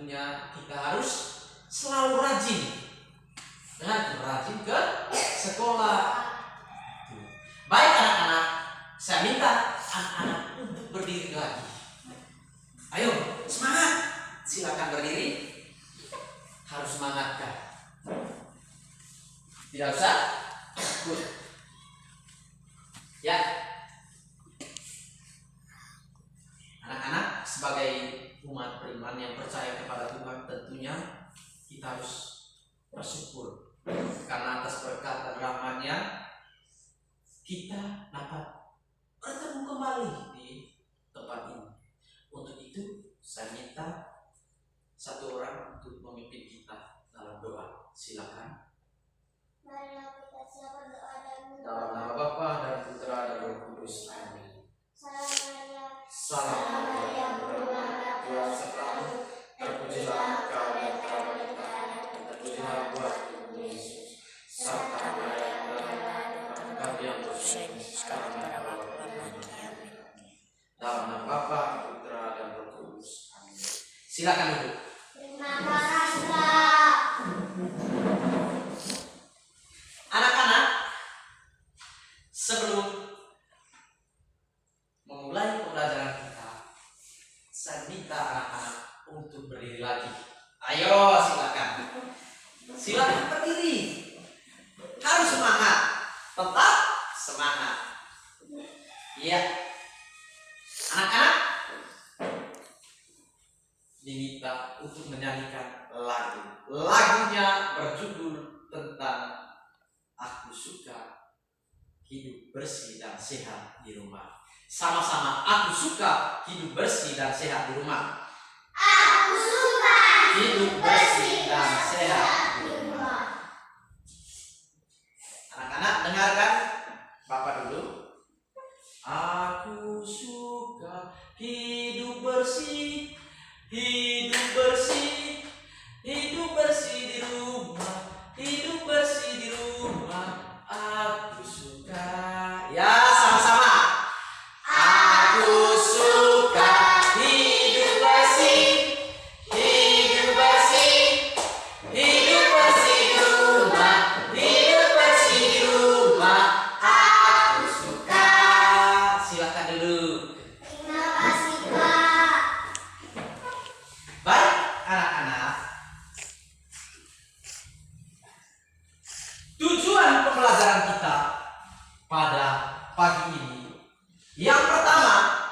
tentunya kita harus selalu rajin. Dengan rajin ke sekolah. Baik anak-anak, saya minta anak-anak untuk berdiri lagi. Ayo, semangat. Silakan berdiri. Harus semangat kan? Tidak usah takut. Ya. Anak-anak sebagai umat beriman yang percaya kepada Tuhan, tentunya kita harus bersyukur karena atas berkat dan rahmat-Nya kita dapat bertemu kembali di tempat ini. Untuk itu saya minta satu orang untuk memimpin kita dalam doa. Silakan. Dalam nama Bapa dan Putra dan Roh Kudus. Amin. Salam Maria, Tuhan sertamu, terpujilah engkau di antara wanita, terpujilah buah tubuhmu Yesus. Santa Maria, engkau yang bersuci sekarang dan pada waktu mati. Amin. Dalam nama Bapa, Putra dan Roh Kudus. Amin. Silakan duduk. Terima kasih, Pak. Anak-anak, sebelum memulai pembelajaran kita, saya minta anak-anak untuk berdiri lagi. Ayo, silakan. Silakan berdiri. Harus semangat. Tetap semangat. Iya. Anak-anak diminta untuk menyanyikan lagu. Lagunya berjudul tentang Aku Suka Hidup Bersih dan Sehat di Rumah. Sama-sama, aku suka hidup bersih dan sehat di rumah. Aku suka Hidup bersih dan sehat di rumah. Anak-anak dengarkan Bapak dulu. Aku suka hidup bersih, hidup bersih, hidup bersih di rumah, hidup bersih di rumah. Aku suka. Ya, sama-sama. Aku suka hidup bersih, hidup bersih, hidup bersih di rumah, hidup bersih di rumah. Aku suka. Silakan dulu. Terima kasih, Pak. Baik, anak-anak. Tujuan pembelajaran kita pada pagi ini, yang pertama,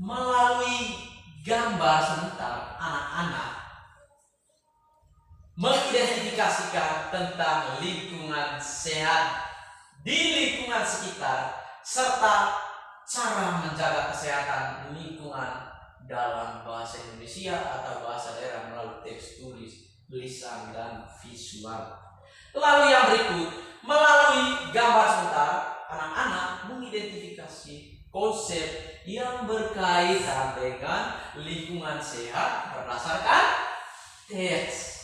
melalui gambar sebentar, anak-anak mengidentifikasikan tentang lingkungan sehat di lingkungan sekitar serta cara menjaga kesehatan lingkungan dalam bahasa Indonesia atau bahasa daerah melalui teks tulis, lisan, dan visual. Lalu yang berikut, melalui gambar sebentar, anak-anak mengidentifikasi konsep yang berkaitan dengan lingkungan sehat berdasarkan teks.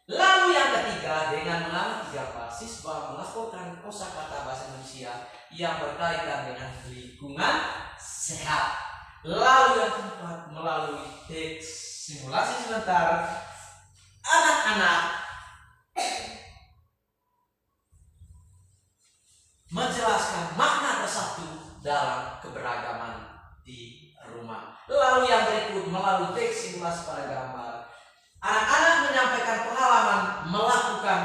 Lalu yang ketiga, dengan mengamati gambar, siswa melaporkan kosakata bahasa Indonesia yang berkaitan dengan lingkungan sehat. Lalu yang keempat, melalui teks simulasi sebentar, anak-anak menjelaskan makna bersatu dalam keberagaman di rumah. Lalu yang berikut, melalui teks simulasi pada gambar, anak-anak menyampaikan pengalaman melakukan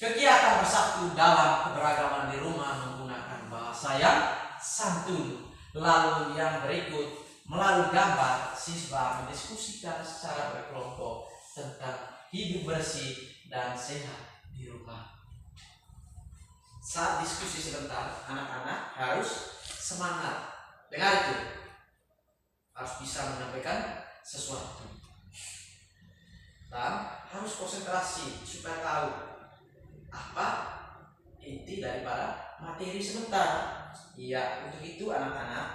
kegiatan bersatu dalam keberagaman di rumah menggunakan bahasa yang santun. Lalu yang berikut, melalui gambar, siswa mendiskusikan secara berkelompok tentang hidup bersih dan sehat di rumah. Saat diskusi sebentar, anak-anak harus semangat. Dengar itu, harus bisa menyampaikan sesuatu dan harus konsentrasi supaya tahu apa inti daripada materi sebentar. Iya, untuk itu anak-anak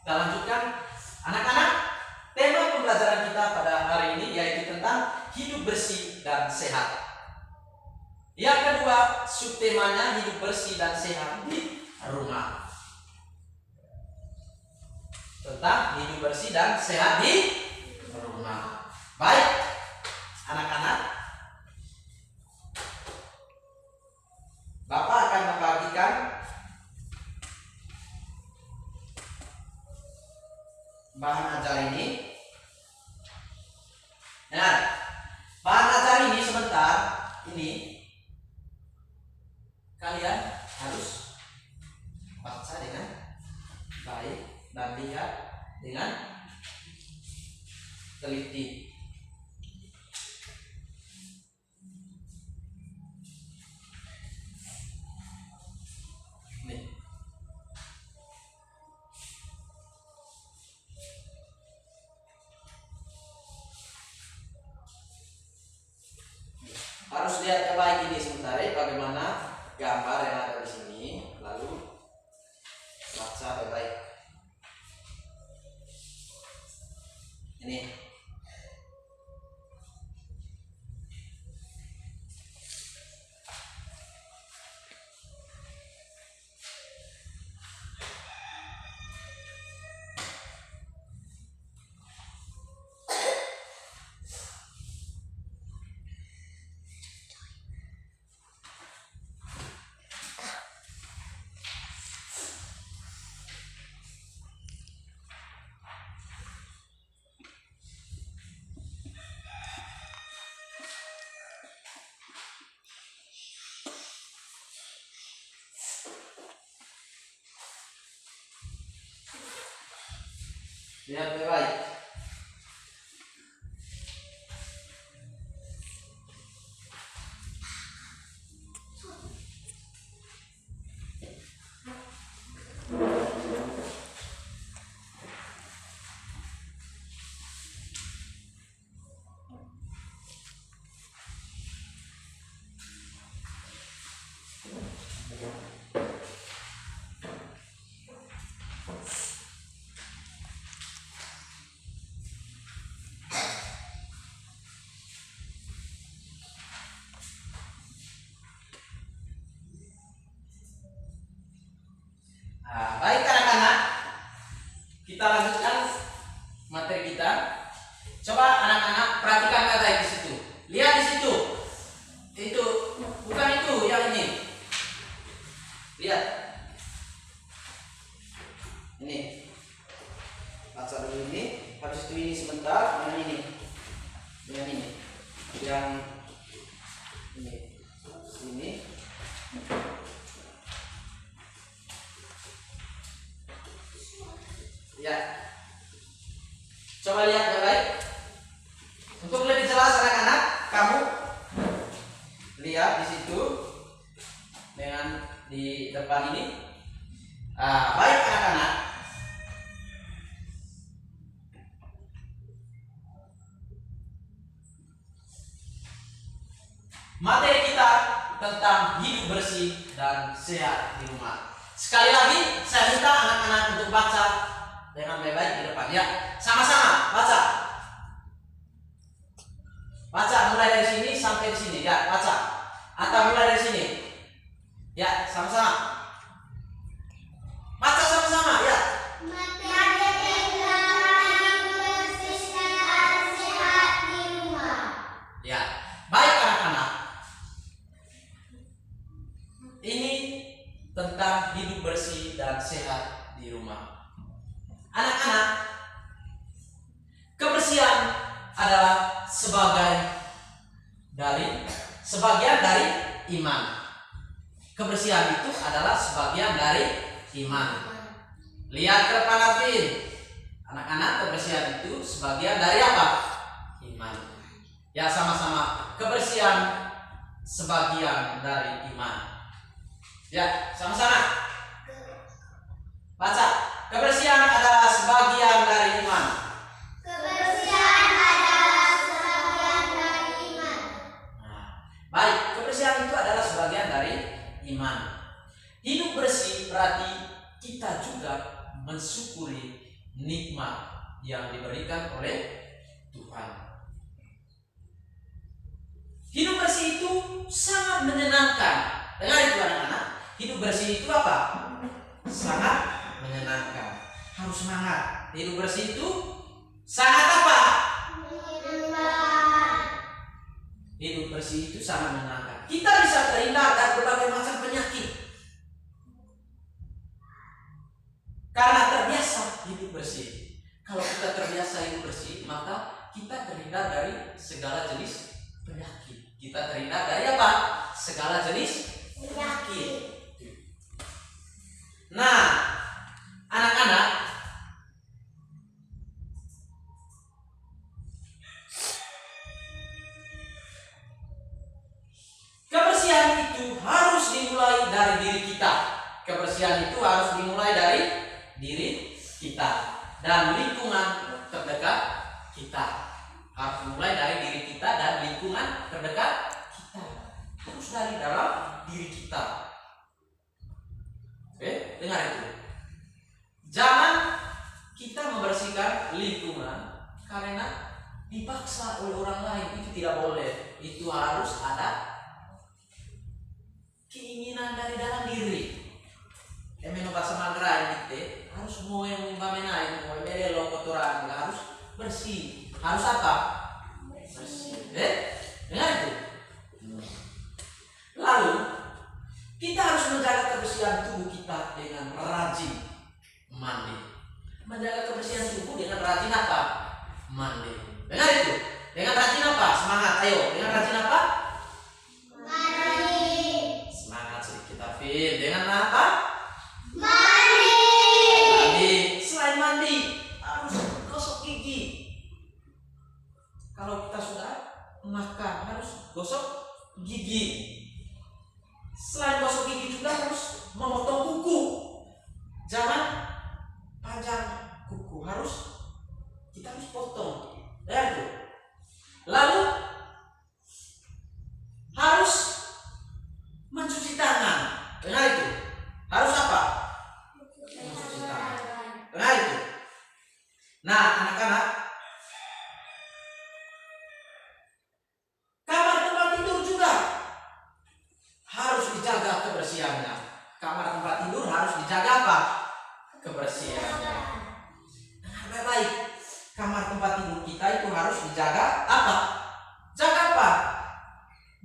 kita lanjutkan. Anak-anak, tema pembelajaran kita pada hari ini yaitu tentang hidup bersih dan sehat. Yang kedua, kedua, subtemanya hidup bersih dan sehat di rumah. Tentang hidup bersih dan sehat di rumah. Baik, anak-anak, Bapak akan membagikan bahan ajar ini. Nah, bahan ajar ini sebentar ini kalian harus baca dengan baik dan lihat dengan teliti. Nih. Harus lihat yang baik ini sebentar ya, bagaimana gambar yang ada di sini, lalu baca baik-baik. Ini. Lihat baik-baik. Nah, baik anak-anak, kita lanjutkan materi kita. Coba anak-anak perhatikan kata di situ. Lihat di situ. Itu bukan itu yang ini. Lihat. Ini. Baca dulu ini, habis itu ini sebentar, dengan ini. Dengan ini. Yang ini. Sini. Ya, coba lihat baik. Untuk lebih jelas anak-anak, kamu lihat di situ dengan di depan ini. Baik anak-anak. Materi kita tentang hidup bersih dan sehat di rumah. Sekali lagi, saya minta anak-anak untuk baca dengan baik-baik di depan ya. Sama-sama baca. Baca mulai dari sini sampai di sini ya, baca. Atau mulai dari sini. Ya, sama-sama. Baca sama-sama ya. Materi tentang bersih dan sehat di rumah. Ya. Baik anak-anak. Ini tentang hidup bersih dan sehat di rumah. Anak-anak, kebersihan adalah sebagian dari iman. Kebersihan itu adalah sebagian dari iman. Lihat ke depan Arvin. Anak-anak, kebersihan itu sebagian dari apa? Iman. Ya, sama-sama. Kebersihan sebagian dari iman. Ya, sama-sama. Baca. Kebersihan adalah sebagian dari iman. Kebersihan adalah sebagian dari iman. Baik, kebersihan itu adalah sebagian dari iman. Hidup bersih berarti kita juga mensyukuri nikmat yang diberikan oleh Tuhan. Hidup bersih itu sangat sangat menyenangkan. Dengar itu anak-anak, hidup bersih itu apa? Sangat menyenangkan. Harus semangat. Hidup bersih itu sangat apa? Hidup bersih itu sangat menyenangkan. Kita bisa terhindar dari berbagai macam penyakit karena terbiasa hidup bersih. Kalau kita terbiasa hidup bersih, maka kita terhindar dari segala jenis penyakit. Kita terhindar dari apa? Segala jenis penyakit. Nah, anak-anak, kebersihan itu harus dimulai dari diri kita. Kebersihan itu harus dimulai dari diri kita dan lingkungan terdekat kita. Harus dimulai dari diri kita dan lingkungan terdekat kita. Harus dari dalam diri kita. Oke, dengar itu. Jangan kita membersihkan lingkungan karena dipaksa oleh orang lain. Itu tidak boleh. Itu harus ada keinginan dari dalam diri. Emeno bahasa Manggarai gitu, harus mau yang menai, mau belelo kotoran, harus bersih. Harus apa? Bersih. Dengar itu. Lalu kita harus menjaga kebersihan tubuh kita dengan rajin mandi. Menjaga kebersihan tubuh dengan rajin apa? Mandi. Dengar itu. Dengan rajin apa? Semangat. Ayo. Dengan rajin apa? Semangat sedikit Afin. Dengan apa? Mandi. Selain mandi, harus gosok gigi. Kalau kita sudah makan, harus gosok gigi. Selain gosok gigi juga harus memotong kuku. Jangan panjang kuku, kita harus potong. Ya itu. Lalu harus mencuci tangan. Dengar itu. Harus apa? Mencuci tangan. Dengar itu. Nah, anak-anak, kamar tempat tidur juga harus dijaga kebersihannya. Kamar tempat tidur harus dijaga apa? Kebersihannya. Dengar baik-baik. Kamar tempat tidur kita itu harus dijaga apa? Jaga apa?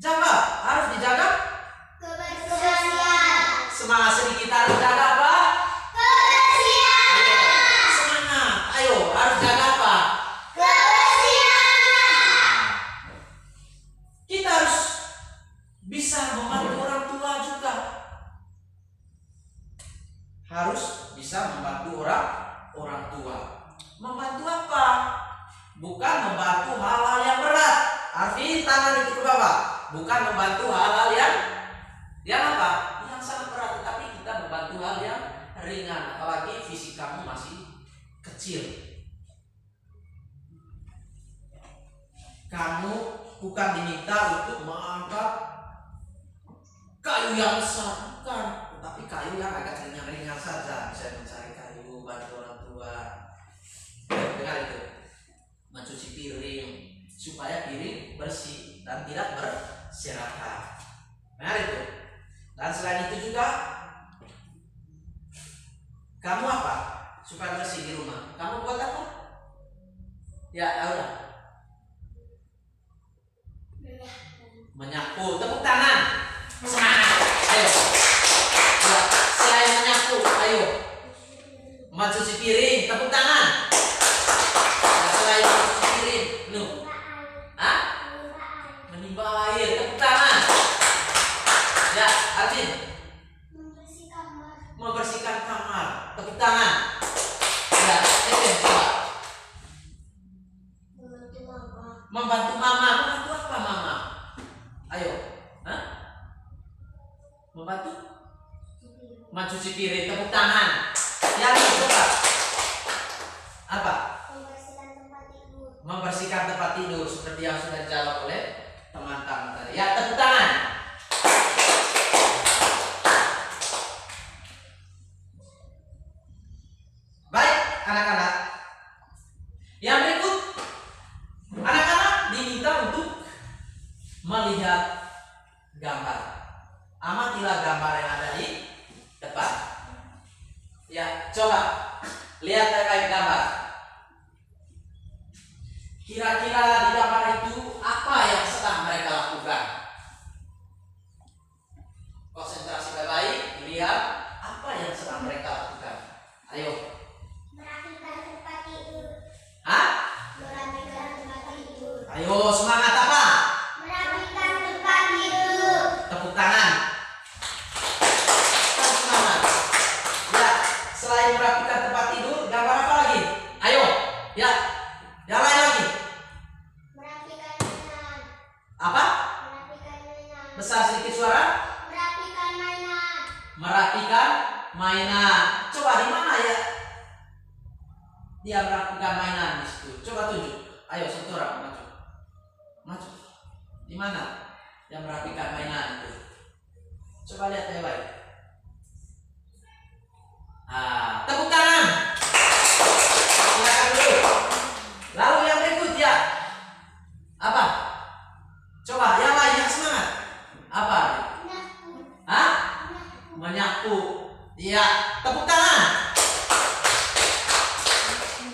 Jaga. Harus dijaga Kebersihan. semangat sedikit, harus jaga apa? Kebersihan. Ayo, semangat. Ayo, harus jaga apa? Kebersihan. Kita harus bisa membantu orang tua juga. Harus bisa membantu orang tua. Membantu apa? Bukan membantu hal-hal yang berat. Arfi, tangan itu ke bawah. Bukan membantu hal-hal yang apa? Yang sangat berat, tetapi kita membantu hal yang ringan. Apalagi fisik kamu masih kecil. Kamu bukan diminta untuk mengangkat kayu yang besar, bukan, tetapi kayu yang agak ringan-ringan saja. Bisa mencari kayu, bantu orang tua. Dengar itu. Mencuci piring supaya piring bersih dan tidak berserakan. Dengar itu. Dan selain itu juga, kamu apa? Supaya bersih di rumah. Kamu buat apa? Ya, udah. Menyapu. Tepuk tangan. Semangat. Ayo. Ya, selain menyapu, ayo. Mencuci piring. Tepuk tangan. Ya, selain mencuci piring, lu. Hah? Menimba air. Tepuk tangan. Ya, Arvin. Membersihkan kamar. Tepuk tangan. Ya, coba. Membantu mama. Membantu apa mama? Ayo. Hah? Membantu? Mencuci piring. Tepuk tangan. Ya, coba. Apa? Membersihkan tempat tidur seperti yang sudah dijawab oleh teman-teman tadi. Ya, tepuk tangan. Baik, anak-anak. Yang berikut, anak-anak diminta untuk melihat gambar depan. Amatilah gambar yang ada di depan. Ya, coba lihat baik-baik gambar. Kira-kira di gambar itu apa yang sedang mereka lakukan? Konsentrasi baik-baik, lihat apa yang sedang mereka lakukan. Ayo. Merapikan tempat tidur. Hah? Merapikan tempat tidur. Ayo, semangat apa? Merapikan tempat tidur. Tepuk tangan. Kan semangat. Ya, selain merapikan tempat tidur, gambar apa lagi? Ayo, ya, yang lain lagi. Merapikan mainan. Apa? Merapikan mainan. Besar sedikit suara. Merapikan mainan. Merapikan mainan. Coba di mana ya? Dia merapikan mainan di situ. Coba tunjuk. Ayo, satu orang maju. Maju. Di mana? Yang merapikan mainan itu. Coba lihat baik-baik. Tepuk tangan. Silakan dulu. Lalu yang berikut ya. Apa? Coba yang lain yang semangat. Apa? Menyapu. Hah? Menyapu. Menyapu. Iya, tepuk tangan.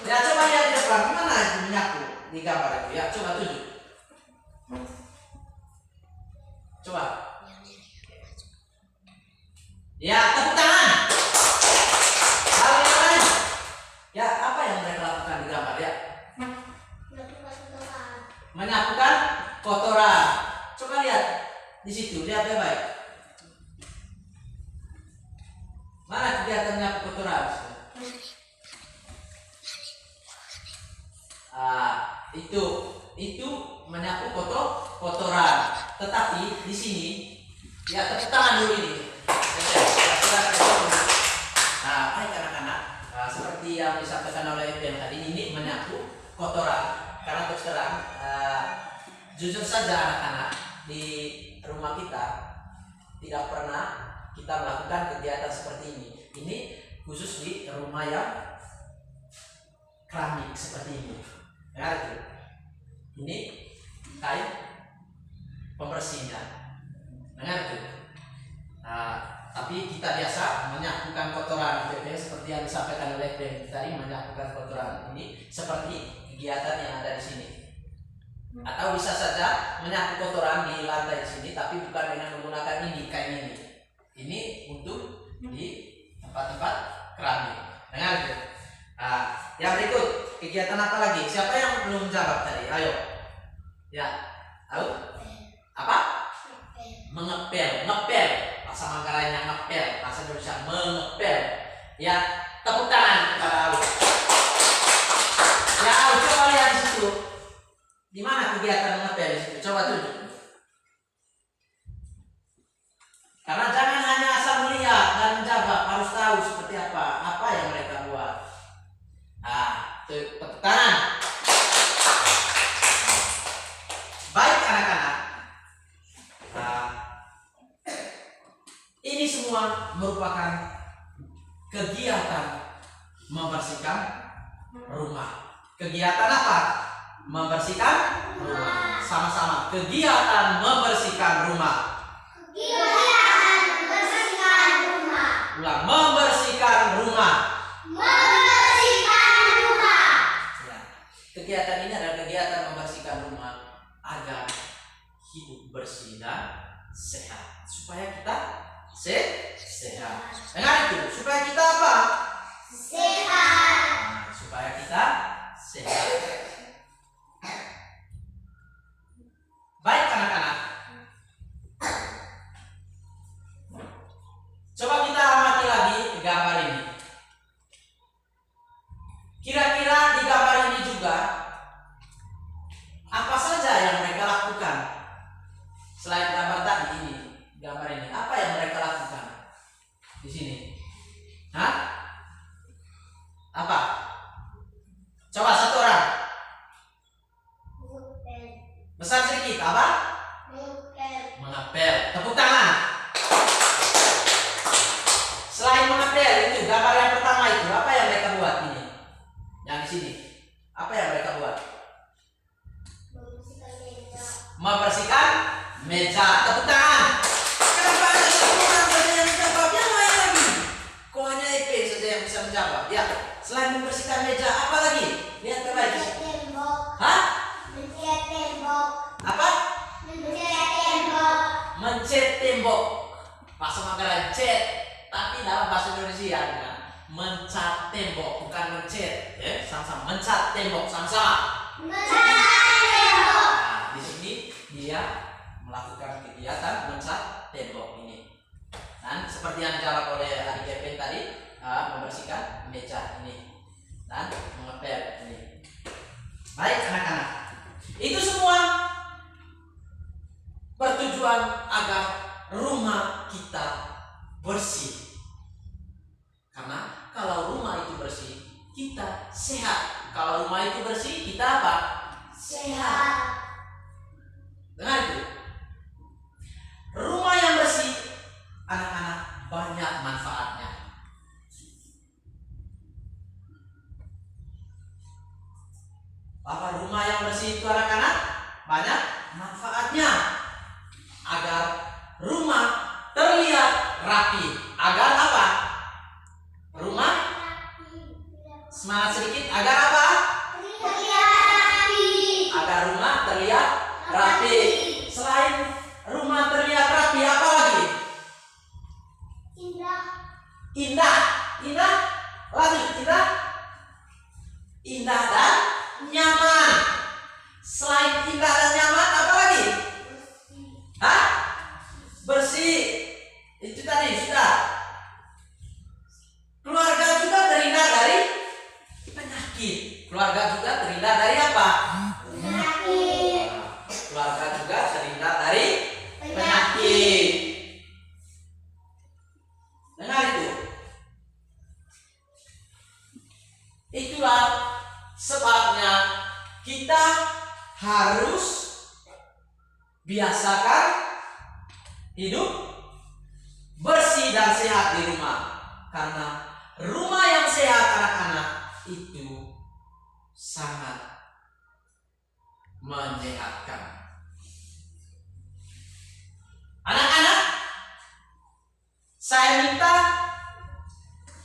Ya, coba lihat di depan. Gimana itu menyapu di gambar itu? Ya, coba tunjuk. Coba. Ya, tepuk tangan. Lalu yang lain. Ya, apa yang mereka lakukan di gambar ya? Melakukan kotoran. Menyapukan kotoran. Coba lihat di situ, lihat baik-baik. Mana kegiatan menyapu kotoran? Itu menyapu kotoran. Tetapi di sini ya tepuk tangan dulu ini. Nah, baik anak-anak, seperti yang disampaikan oleh Ibu tadi, ini menyapu kotoran. Karena terus terang, jujur saja anak-anak, di rumah kita tidak pernah kita melakukan kegiatan seperti ini. Ini khusus di rumah yang keramik seperti ini. Ya, itu. Ini kain pembersihnya. Dengar itu. Tapi kita biasa menyapukan kotoran seperti yang disampaikan oleh Ben tadi, menyapukan kotoran ini seperti kegiatan yang ada di sini. Atau bisa saja menyapu kotoran di lantai di sini, tapi bukan dengan menggunakan ini kain ini. Ini untuk di tempat-tempat keramik. Dengar itu. Yang berikut kegiatan apa lagi? Siapa yang belum jawab tadi? Ayo. Ya, tahu? Apa? Mengepel, ngepel. Bahasa Manggarainya ngepel, bahasa Indonesia mengepel. Ya, tepuk tangan kepada Aul. Ya, Aul, coba lihat di situ. Di mana kegiatan mengepel di situ? Coba tunjuk. Karena jangan hanya asal melihat dan menjaga, harus tahu seperti apa yang mereka buat. Tepuk tangan. Baik anak-anak. Ini semua merupakan kegiatan membersihkan rumah. Kegiatan apa? Membersihkan rumah. Sama-sama. Kegiatan membersihkan rumah. Kegiatan membersihkan rumah. Ulang, membersihkan rumah. Membersihkan rumah. Ya. Kegiatan ini adalah kegiatan membersihkan rumah agar hidup bersih dan sehat. Supaya kita sehat. Dengar itu, supaya kita apa? Sehat. Supaya kita sehat. Baik anak-anak. Coba kita amati lagi gambar ini. Kira-kira di gambar ini juga apa saja yang mereka lakukan? Selain gambar tadi ini, gambar ini, apa yang mereka lakukan di sini? Hah? Apa? Coba satu orang. tembok. Bahasa Manggarai cat, tapi dalam bahasa Indonesia ya, mencat tembok, bukan mencat, ya, sama-sama mencat tembok, sama-sama. Nah, di sini dia melakukan kegiatan mencat tembok ini. Dan seperti yang dijawab oleh adik Kevin tadi, membersihkan meja ini dan mengepel ini. Baik anak-anak, itu semua bertujuan agar rumah kita bersih. Karena kalau rumah itu bersih, kita sehat. Kalau rumah itu bersih, kita apa? Sehat. Dengar itu. Rumah yang bersih, anak-anak, banyak manfaatnya. Apa rumah yang bersih itu anak-anak? Banyak manfaatnya. Agar rumah terlihat rapi. Agar apa? Rumah semangat sedikit. Agar apa? Agar rumah terlihat rapi. Selain rumah terlihat rapi, apa lagi? Indah. Indah. Lagi indah. Indah dan nyaman. Selain indah dan nyaman, apa lagi? Hah? Bersih. Itu tadi sudah. Keluarga juga terhindar dari penyakit. Keluarga juga terhindar dari apa? Penyakit. Keluarga juga terhindar dari penyakit. Dengar itu. Itulah sebabnya kita harus biasakan hidup bersih dan sehat di rumah. Karena rumah yang sehat anak-anak itu sangat menyehatkan. Anak-anak, saya minta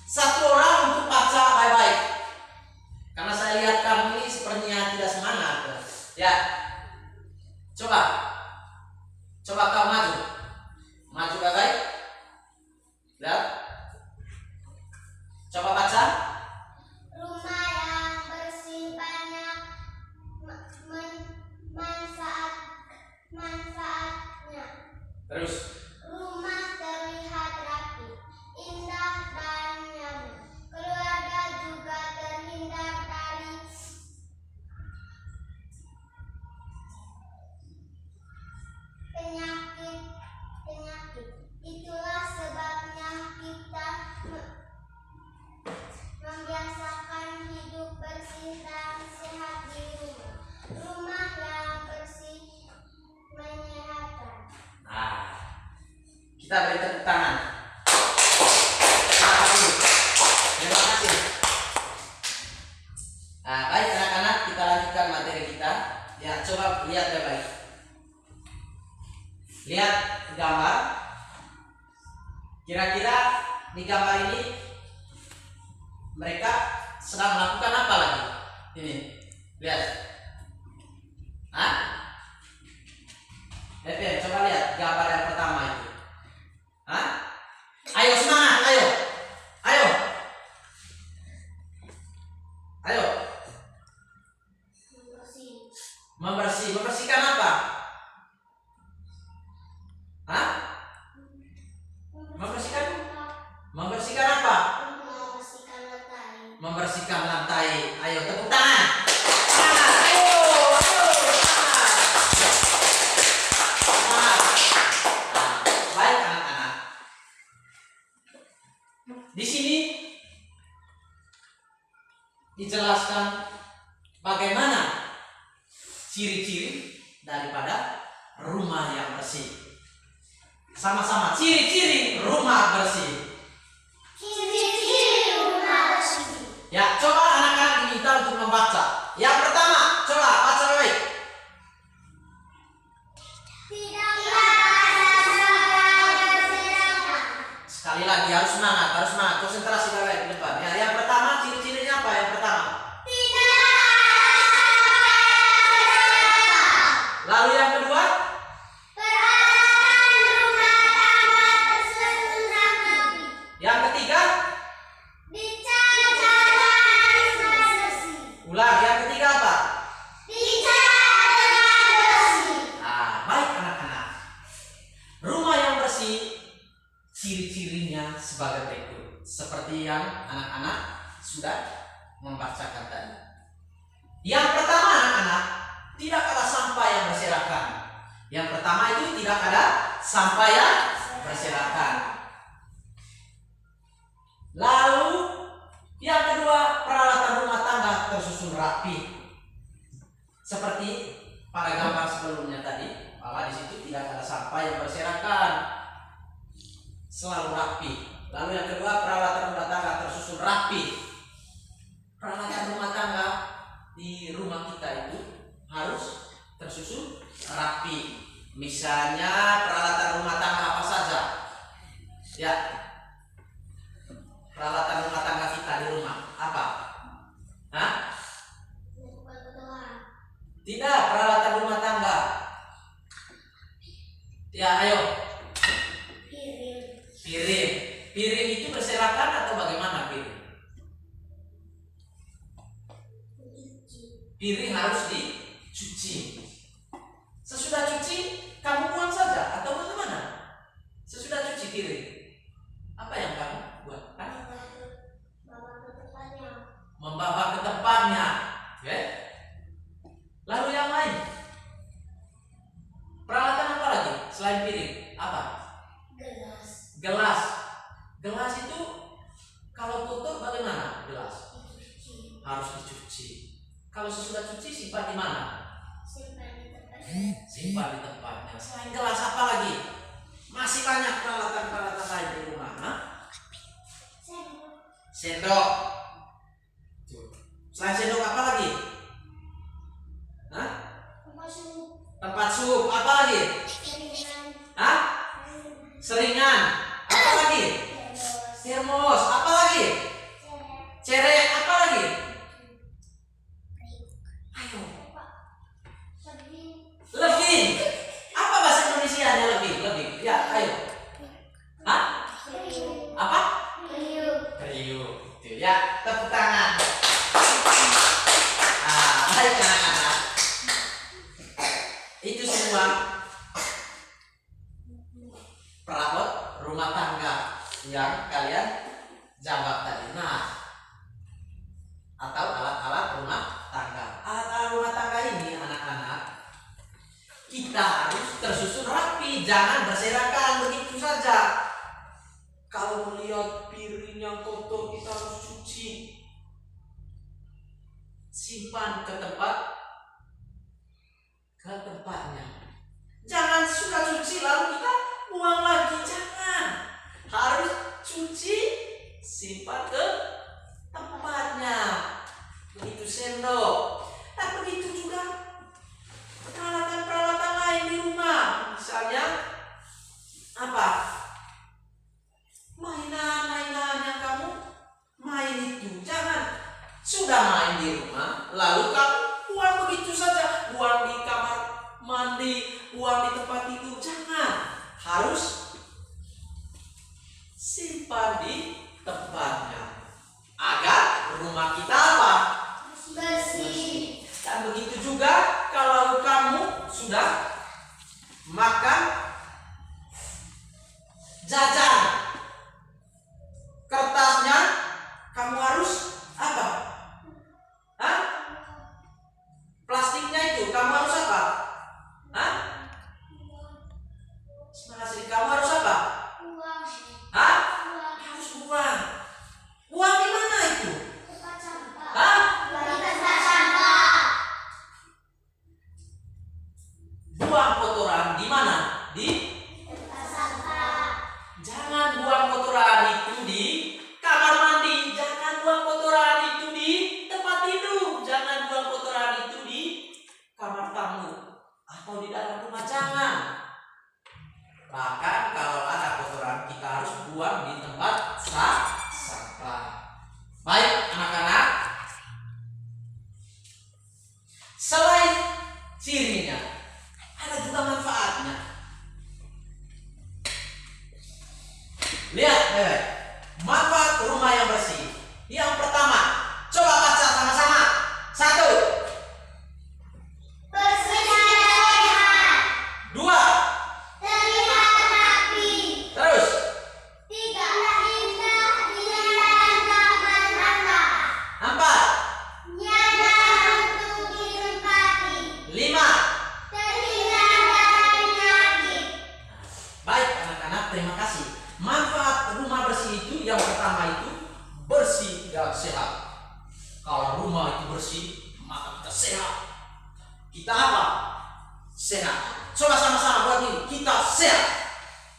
satu orang untuk baca baik-baik. Karena saya lihat kamu ini sepertinya tidak semangat. Ya, coba kau maju baik-baik. Lihat, coba baca. Rumah yang bersih banyak manfaatnya. Terus, Rumah terlihat rapi, indah dan nyaman. Keluarga juga terhindar dari penyakit. Itulah sebabnya kita membiasakan hidup bersih dan sehat di rumah. Rumah yang bersih menyehatkan. nah, kita beri tepuk tangan. Terima kasih. Terima kasih. Nah, baik anak-anak, kita lanjutkan materi kita. Ya, coba lihat baik-baik. Lihat gambar. Kira-kira di gambar ini mereka sedang melakukan apa lagi? Ini, lihat. Hah? Bebe, coba lihat gambar yang pertama itu. Hah? Ayo semangat, ayo. Ayo. Ayo. Membersihkan apa? Hah? Membersihkan apa? Membersihkan lantai. Ayo tepuk tangan. Semangat, ayo. Semangat. Nah, baik anak-anak. Di sini dijelaskan bagaimana ciri-ciri daripada rumah yang bersih. Sama-sama, ciri-ciri rumah bersih. Ciri-ciri rumah bersih. Ya, coba anak-anak diminta untuk membaca. Yang pertama, coba baca baik. Tidak ada berserakan. Sekali lagi harus semangat, konsentrasi baik di depan. Ya, yang pertama ciri-cirinya apa? Yang pertama. Tidak ada. Lalu yang kedua, Peralatan rumah tangga bersih, ciri-cirinya sebagai berikut, seperti yang anak-anak sudah membacakan tadi. Yang pertama anak-anak, tidak ada sampah yang berserakan. Yang pertama itu tidak ada sampah yang berserakan. Lalu yang kedua, peralatan rumah tangga tersusun rapi. Seperti pada gambar sebelumnya tadi, bahwa di situ tidak ada sampah yang berserakan, selalu rapi. Lalu yang kedua, peralatan rumah tangga tersusun rapi. Peralatan rumah tangga di rumah kita itu harus tersusun rapi. Misalnya peralatan rumah tangga apa saja? Ya, peralatan rumah tangga kita di rumah apa? Hah? Tidak, peralatan rumah tangga. Ya, ayo. Piring. Piring itu berserakan atau bagaimana piring? Piring harus dicuci. Sesudah cuci, kamu buang saja atau bagaimana? Sesudah cuci piring, apa yang kamu buat? Membawa ke tempatnya. Ya? Lalu yang lain, peralatan apa lagi selain piring? Apa? Gelas. Gelas itu kalau kotor bagaimana? Gelas harus dicuci. Kalau sesudah cuci simpan di mana? Simpan di tempatnya. Selain gelas apa lagi? Masih banyak peralatan-peralatan lain di rumah. Hah? Sendok. Selain sendok apa lagi? Hah? Tempat sup. Apa lagi? Hah? Seringan. Apa lagi? Termos. Apa lagi? Cerek. Apa lagi? Ayo. Lebih. Apa bahasa Indonesianya lebih? Lebih. Ya, ayo. Hah? Apa? Kriuk. Itu ya, tepuk tangan. Baik anak-anak. Itu semua perabot rumah tangga yang kalian jawab tadi. Nah, atau alat-alat rumah tangga. Alat-alat rumah tangga ini anak-anak, kita harus tersusun rapi, jangan berserakan begitu saja. Kalau melihat piring yang kotor, kita harus cuci, simpan ke tempatnya. Jangan sudah cuci lalu kita buang lagi, jangan. Harus cuci, simpan ke tempatnya. Begitu sendok. Nah, begitu juga peralatan-peralatan lain di rumah. Misalnya apa? Mainan-mainan yang kamu main itu, jangan sudah main di rumah lalu kamu buang begitu saja, buang di kamar mandi, buang di tempat tidur, jangan. Harus simpan di tempatnya agar rumah kita apa? Bersih. Dan begitu juga kalau kamu sudah makan jajan, kertasnya kamu harus apa? Hah? Plastiknya itu kamu harus apa? Hah? Semangat sih, kamu harus apa? Hah? Harus buang. Buang di mana itu? Hah? Buang kotoran di mana? Di jangan buang kotoran itu di kamar mandi, jangan buang kotoran itu di tempat tidur, jangan buang kotoran itu di kamar tamu atau di dalam rumah, jangan. Bahkan kalau ada kotoran kita harus buang di tempat sampah. Baik anak-anak, selain cirinya ada juga manfaatnya. Lihat, manfaat rumah yang bersih. Yang pertama, coba baca sama-sama. 1, 2, terima kasih. Manfaat rumah bersih itu yang pertama itu bersih dan sehat. Kalau rumah itu bersih, maka kita sehat. Kita apa? Sehat. Coba sama-sama buat ini. Kita sehat.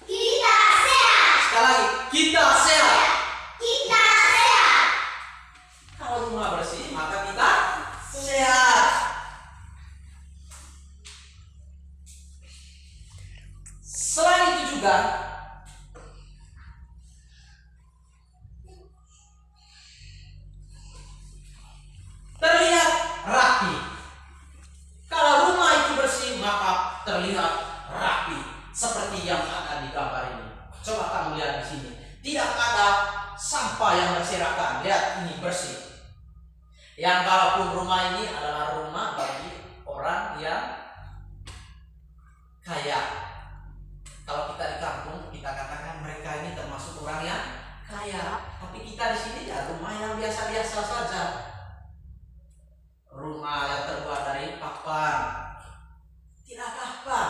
Kita sehat. Sekali lagi, kita sehat. Kita sehat. Kalau rumah bersih, maka kita sehat. Selain itu juga terlihat rapi. Kalau rumah itu bersih, maka terlihat rapi seperti yang ada di gambar ini. Coba kamu lihat di sini. Tidak ada sampah yang berserakan. Lihat, ini bersih. Yang kalaupun rumah ini adalah rumah bagi orang yang kaya. Kalau kita di kampung, kita katakan mereka ini termasuk orang yang kaya. Tapi kita di sini ya rumah yang biasa-biasa saja. Rumah yang terbuat dari papan. Tidak apa-apa.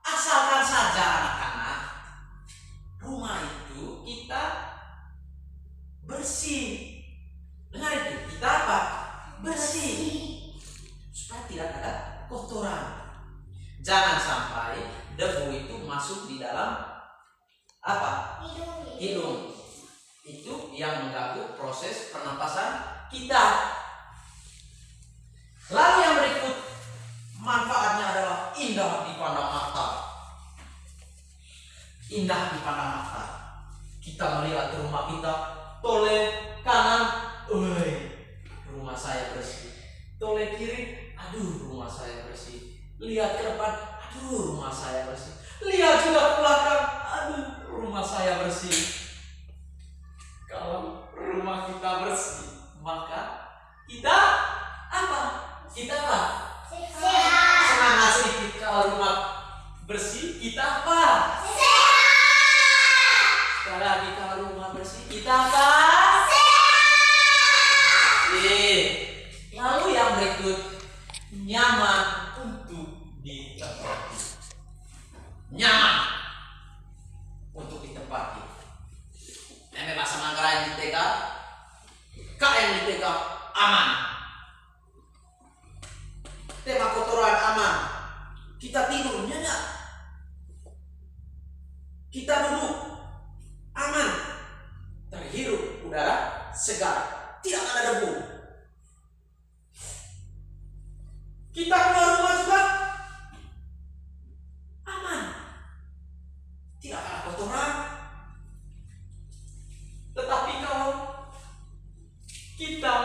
Asalkan saja anak-anak, rumah itu kita bersih. Dengar itu, kita apa? Bersih. Supaya tidak ada kotoran. Jangan sampai debu itu masuk di dalam apa? Hidung. Itu yang mengganggu proses pernapasan kita. Lalu yang berikut, manfaatnya adalah indah dipandang mata. Indah dipandang mata. Kita melihat rumah kita, toleh kanan, rumah saya bersih. Toleh kiri, aduh rumah saya bersih. Lihat ke depan, aduh rumah saya bersih. Lihat juga ke belakang, aduh rumah saya bersih. Kalau rumah kita bersih, maka kita apa? Kita apa? Sehat. Semangat sedikit. Kalau rumah bersih, kita apa? Sehat. Sekali lagi, kalau rumah bersih, kita apa? Lalu yang berikut, nyaman untuk ditempati. Nyaman untuk ditempati. Ini bahasa Manggarai yang ditegak, kak yang ditegak aman. Tema kotoran aman. Kita tidur nyenyak. Kita duduk aman. Terhirup udara segar. Tidak ada debu. Kita keluar rumah juga aman. Tidak ada kotoran. Tetapi kalau kita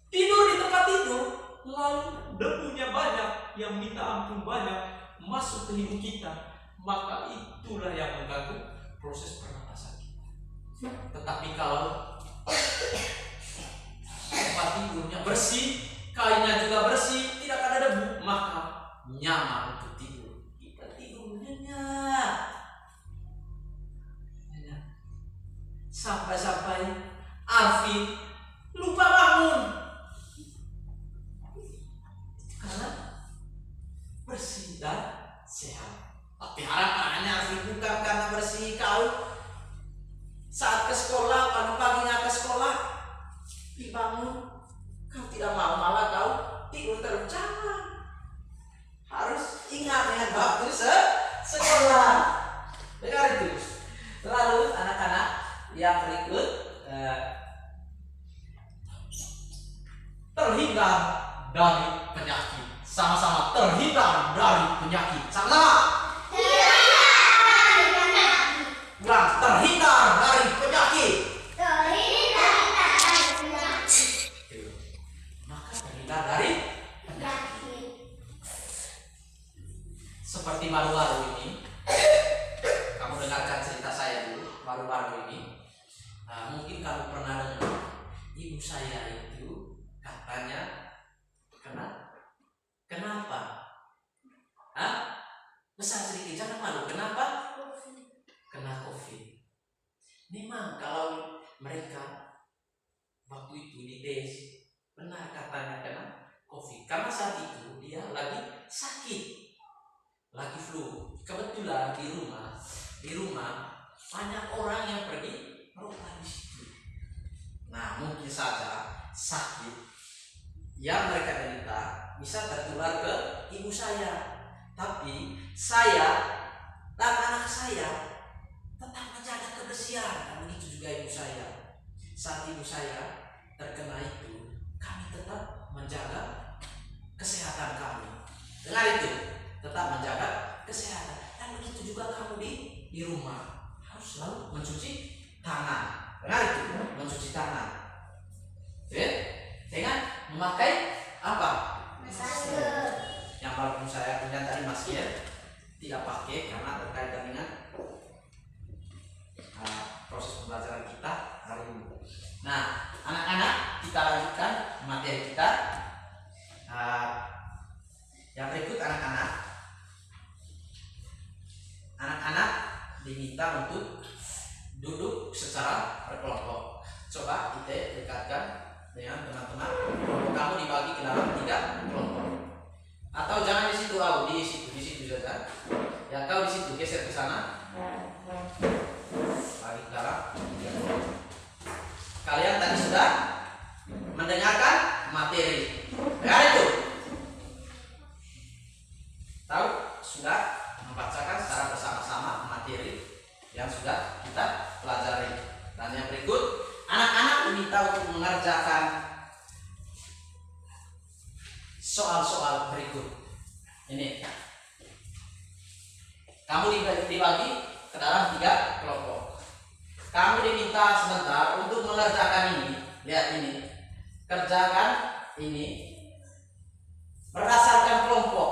tidur di tempat tidur, lalu debunya banyak, yang minta ampun banyak masuk ke hidung kita, maka itulah yang mengganggu proses pernapasan kita. Tetapi kalau tempat tidurnya bersih, kainnya juga bersih, tidak ada debu, maka nyaman untuk tidur. Kita tidur nyenyak. Sampai-sampai Arfi lupa bangun karena bersih dan sehat. Tapi harapannya Arfi bukan karena bersih kau saat ke sekolah, pagi-paginya ke sekolah dibangun, kau tidak mau, malah kau tidur terus. Jangan, harus ingat dengan waktu sekolah. Dengar itu. Lalu anak-anak yang berikut, terhindar dari penyakit. Sama-sama, terhindar dari penyakit. Sama-sama. Ulang, terhindar dari penyakit. Maka terhindar dari penyakit. Seperti baru-baru ini, kamu dengarkan cerita saya dulu. Baru-baru ini, mungkin kamu pernah dengar ibu saya itu katanya kenapa? Besar sedikit, jangan malu. Kenapa? Kena COVID. Memang kalau mereka waktu itu dites, benar katanya kena COVID. Karena saat itu dia lagi sakit, lagi flu. kebetulan di rumah banyak orang yang pergi merokok di situ. Nah, mungkin saja sakit yang mereka derita bisa tertular ke ibu saya. Tapi saya dan anak saya tetap menjaga kebersihan, dan begitu juga ibu saya. Saat ibu saya terkena itu, kami tetap menjaga kesehatan kami. Dengar itu, tetap menjaga kesehatan. Dan begitu juga kamu di rumah harus selalu mencuci tangan. Dengar itu, mencuci tangan. Dengan memakai apa? Masker. Yang walaupun saya punya tadi masker tidak pakai karena berkaitan dengan proses pembelajaran kita hari ini. Nah, anak-anak, kita lanjutkan materi kita. Yang berikut anak-anak diminta untuk duduk secara berkelompok. Coba kita dekatkan dengan teman-teman. Kamu dibagi ke dalam 3 kelompok. Atau jangan di situ, di situ saja. Ya, kau di situ, geser ke sana. Bagi ke dalam 3 kelompok. Kalian tadi sudah mendengarkan materi. Dengar itu. Tahu? Sudah membacakan secara bersama-sama materi yang sudah kita pelajari. Dan yang berikut, anak-anak diminta untuk mengerjakan soal-soal berikut. Ini. Kamu dibagi ke dalam 3 kelompok. Kamu diminta sebentar untuk mengerjakan ini. Lihat ini. Kerjakan ini berdasarkan kelompok.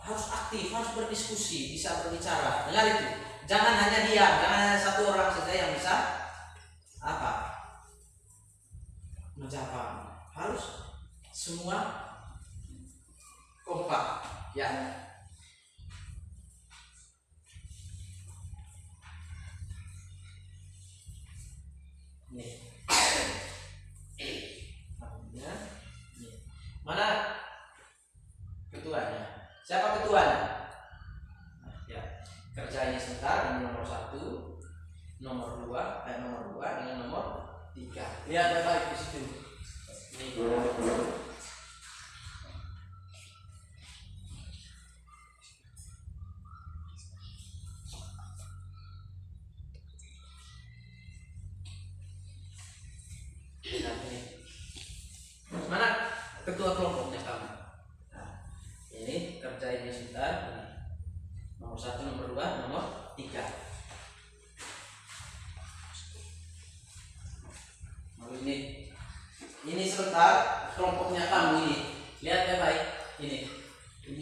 Harus aktif, harus berdiskusi, bisa berbicara. Dengar itu. Jangan hanya diam, jangan hanya satu orang saja yang bisa menjawab. Harus semua kompak, ya. Nih. Mana ketuanya? Siapa ketuanya? Ya. Kerja ini sebentar. Ini nomor 1, nomor 2 dengan nomor 3. Lihat baik-baik di situ. Ini. Mana ketua kelompoknya kamu? Nah, ini kerjain sebentar. Nomor 1, nomor 2, nomor 3. Ini sebentar kelompoknya kamu ini. Lihat ya baik. Ini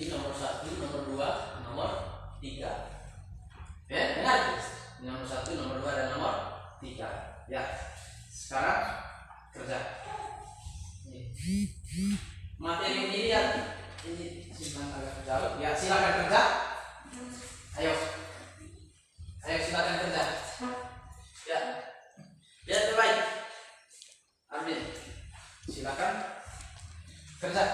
nomor 1, nomor 2, nomor 3. Ya, dengar. Ini nomor 1, nomor 2 dan nomor 3. Ya. Sekarang kerja. Materi ini lihat. Ini simpan agak jauh. Ya, silakan kerja. Ayo silakan kerja. Ya. Lihat baik. Ambil. Silakan kerja.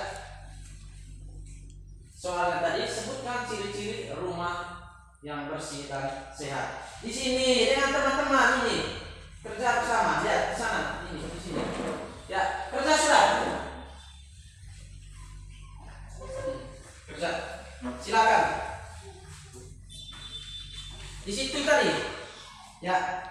Soalnya tadi sebutkan ciri-ciri rumah yang bersih dan sehat. Di sini dengan teman-teman ini kerja bersama. Lihat di sana. Ini di sini. Ya, kerja sudah. Kerja. Silakan. Di situ tadi. Ya.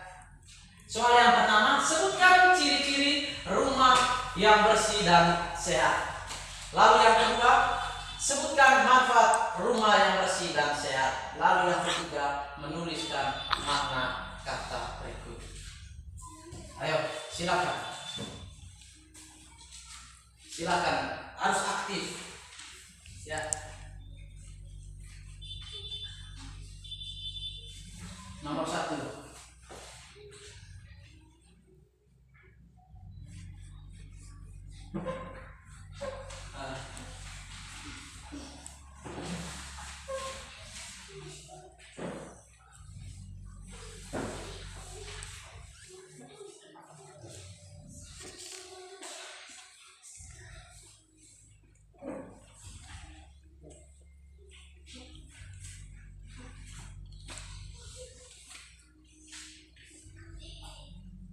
Soal yang pertama, sebutkan ciri-ciri rumah yang bersih dan sehat. Lalu yang kedua, sebutkan manfaat rumah yang bersih dan sehat. Lalu yang ketiga, menuliskan makna kata berikut. Ayo, silakan. Silakan, harus aktif. Ya. Nomor 1.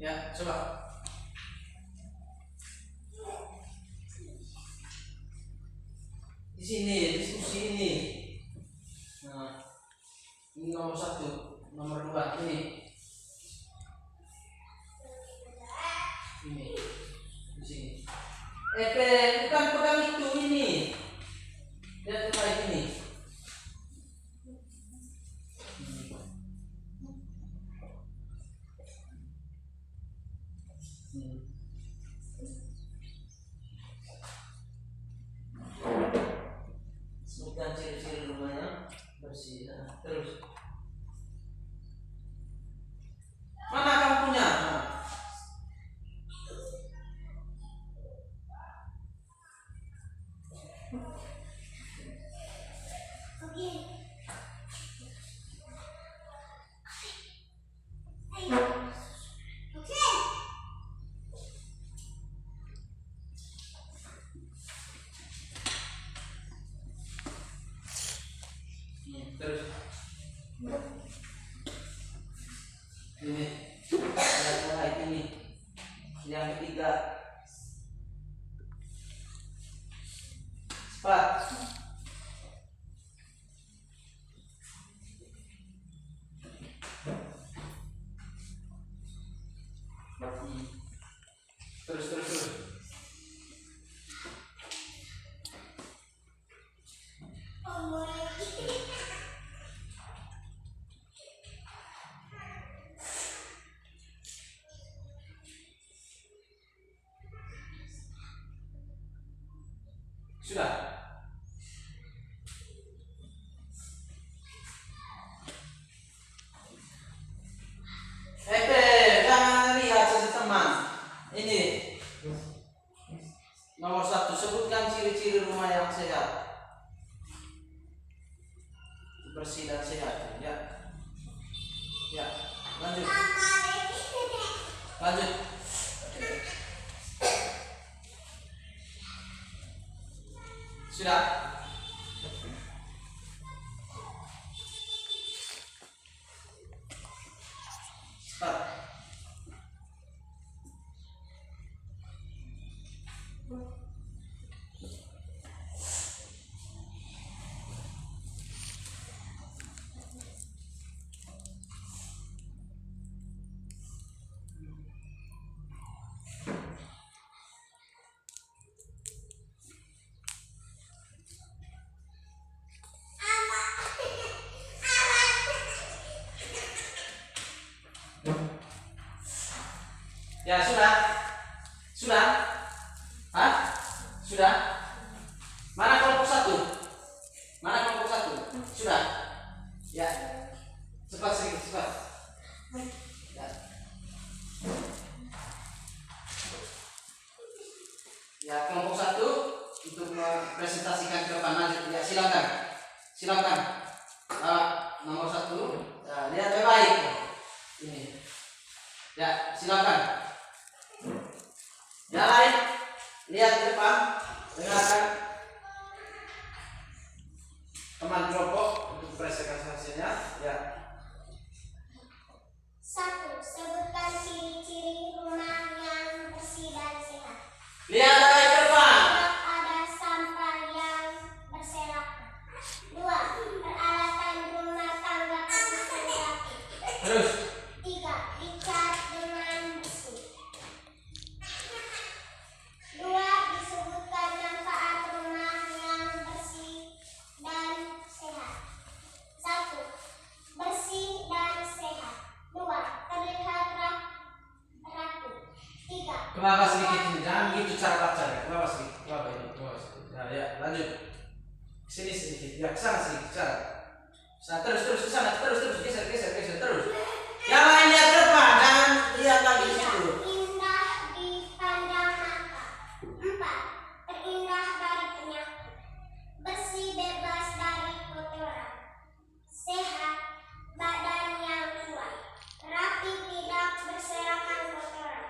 Ya, coba. Di sini, diskusi ini. Nah, ini nomor 1, nomor 2 ini. Ini, di sini. Bukan pegang itu ini. Lihat kayak ini. Sebutkan ciri-ciri rumahnya bersih. Nah, terus. Mana kamu punya? Nah. Terus ini lihat ini yang ketiga cepat terus sudah. Jangan lihat teman. Ini nomor 1, sebutkan ciri-ciri rumah yang sehat, bersih dan sehat. Ya, lanjut. Sudah. Cepat. Ya, sudah. Hah? Sudah. Mana kelompok 1? Sudah. Ya. Cepat sedikit, cepat. Ya. Ya, kelompok 1 untuk mempresentasikan ke depan. Lanjut. Ya, silakan. Nomor 1. Ya, lihat baik-baik. Ini. Ya, silakan. Yang lain, lihat ke depan, dengarkan teman kelompok untuk presentasinya. Ya. 1. Sebutkan ciri-ciri rumah yang bersih dan sehat. Lihat ke depan. Tidak ada sampah yang berserakan. 2. Peralatan rumah tangga tersusun rapi. Terus. 3. Dicat dengan bersih. 2. Disebutkan manfaat rumah yang bersih dan sehat. 1. Bersih dan sehat. 2. Terlihat rapi. 3. Ke bawah sedikit ini, jangan gitu cara baca ya. Ke bawah sedikit, ke bawah ini, ke bawah sedikit. Ya, lanjut. Sini sedikit, ya ke sana sedikit, ke sana. Terus ke sana, terus geser terus. Yang lain lihat ke depan, jangan lihat lagi di situ. Indah dipandang mata. 4. Terindah dari penyakit. Bersih bebas dari kotoran. Sehat, badan yang kuat. Rapi, tidak berserakan kotoran.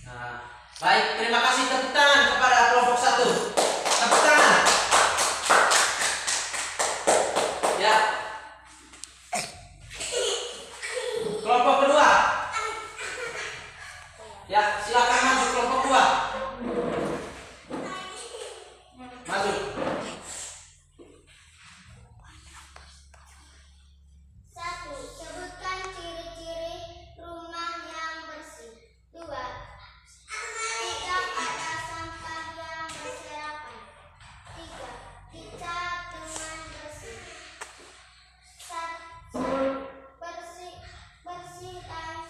Nah, baik, terima kasih, tepuk tangan kepada kelompok 1. Tepuk tangan. Ya. Kelompok kedua.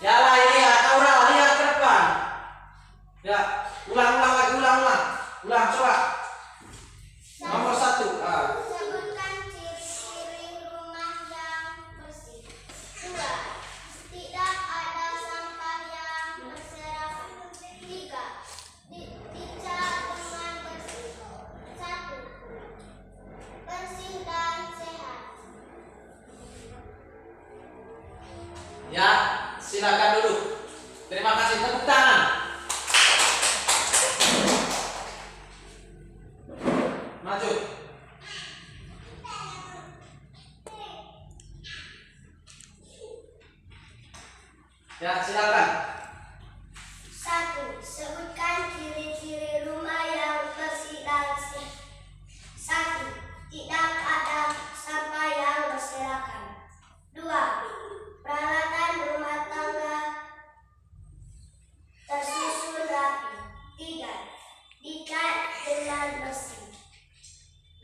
Yalah ini ya, Aura lihat ke depan. Ya, ulang lagi, ulang coba. Nomor 1. Sebutkan ciri-ciri rumah yang bersih. 2. Tidak ada sampah yang berserakan. 3. Dicat dengan bersih. 1. Bersih dan sehat. Ya, silakan dulu. Terima kasih, tepuk tangan. Maju. Ya, silakan. 1. Sebutkan ciri-ciri rumah yang bersih dan sehat. 1. Tidak ada sampah yang berserakan. 2. Peralatan rumah tangga tersusun rapi. 3. Dicat dengan bersih.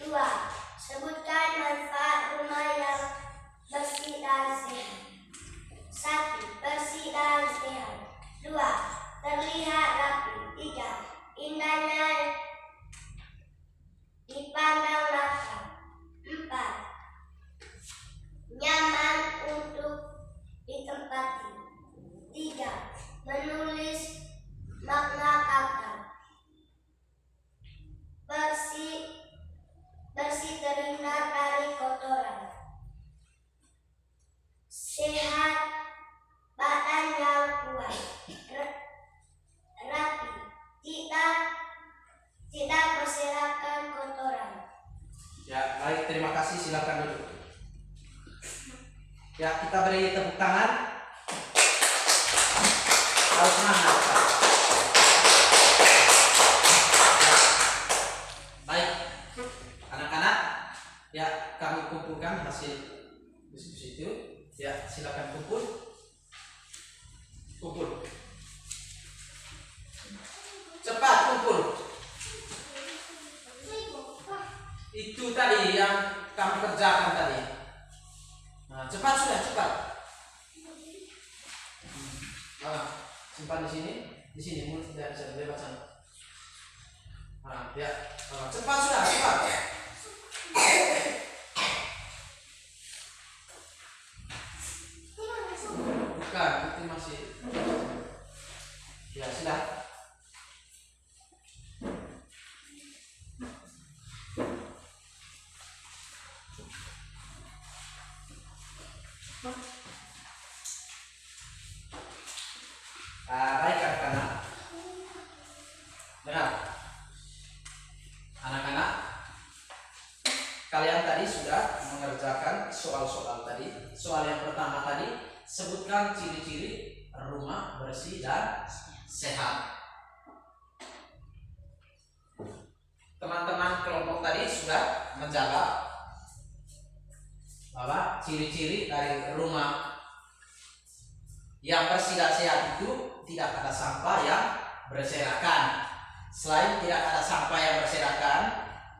2. Sebutkan manfaat rumah yang bersih dan sehat. 1. Bersih dan sehat. 2. Terlihat rapi. 3. Indahnya dipandang mata. 4. Nyaman untuk ditempati. 3. Menulis makna kata. Bersih terhindar dari kotoran. Sehat, badan yang kuat. Rapi, tidak berserakan kotoran. Ya, baik, terima kasih, silakan duduk. Ya, kita beri tepuk tangan. Harus semangat, Pak. Ya. Baik, anak-anak, ya kami kumpulkan hasil diskusi itu. Ya, silakan kumpul. Cepat kumpul. Itu tadi yang kamu kerjakan tadi. Nah, cepat sudah, cepat. Simpan di sini mulut tidak bisa bebas sana. Nah, ya, cepat sudah, cepat. Bukan, itu masih. Ya, sudah. Baik anak-anak. Dengar. Anak-anak, kalian tadi sudah mengerjakan soal-soal tadi. Soal yang pertama tadi, sebutkan ciri-ciri rumah bersih dan sehat. Teman-teman kelompok tadi sudah menjawab bahwa ciri-ciri dari rumah yang bersih dan sehat itu tidak ada sampah yang berserakan. Selain tidak ada sampah yang berserakan,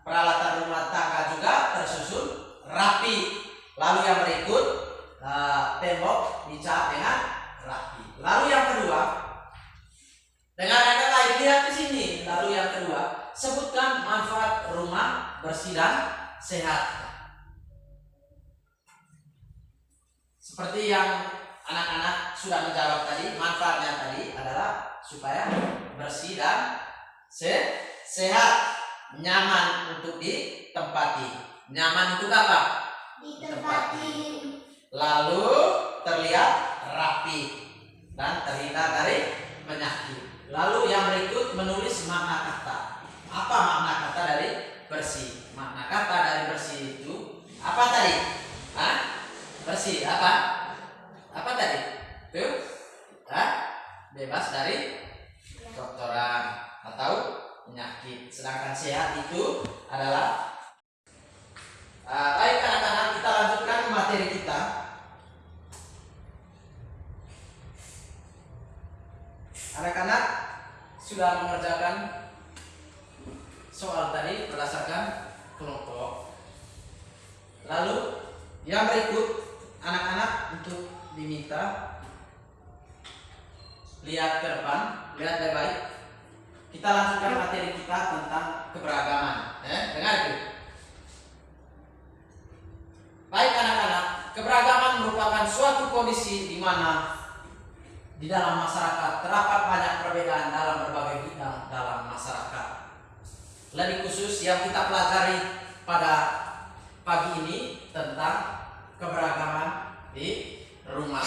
peralatan rumah tangga juga tersusun rapi. Lalu yang berikut, tembok dicat dengan rapi. Lalu yang kedua, dengan kata lain lihat di sini. Lalu yang kedua, sebutkan manfaat rumah bersih dan sehat. Seperti yang anak-anak sudah menjawab tadi, manfaatnya tadi adalah supaya bersih dan sehat, nyaman untuk ditempati. Nyaman untuk apa? Ditempati. Lalu terlihat rapi dan terhindar dari penyakit. Lalu yang berikut menulis makna kata. Apa makna kata dari bersih? Makna kata dari bersih itu apa tadi? Bersih apa? Apa tadi? Tuh, bebas dari kotoran atau penyakit. Sedangkan sehat itu adalah baik anak-anak, kita lanjutkan materi kita. Anak-anak sudah mengerjakan soal tadi berdasarkan kelompok. Lalu yang berikut anak-anak untuk diminta lihat ke depan, lihat baik-baik. Kita lanjutkan materi kita tentang keberagaman. Dengar itu. Baik anak-anak, keberagaman merupakan suatu kondisi di mana di dalam masyarakat terdapat banyak perbedaan dalam berbagai bidang dalam masyarakat. Lebih khusus yang kita pelajari pada pagi ini tentang keberagaman di rumah.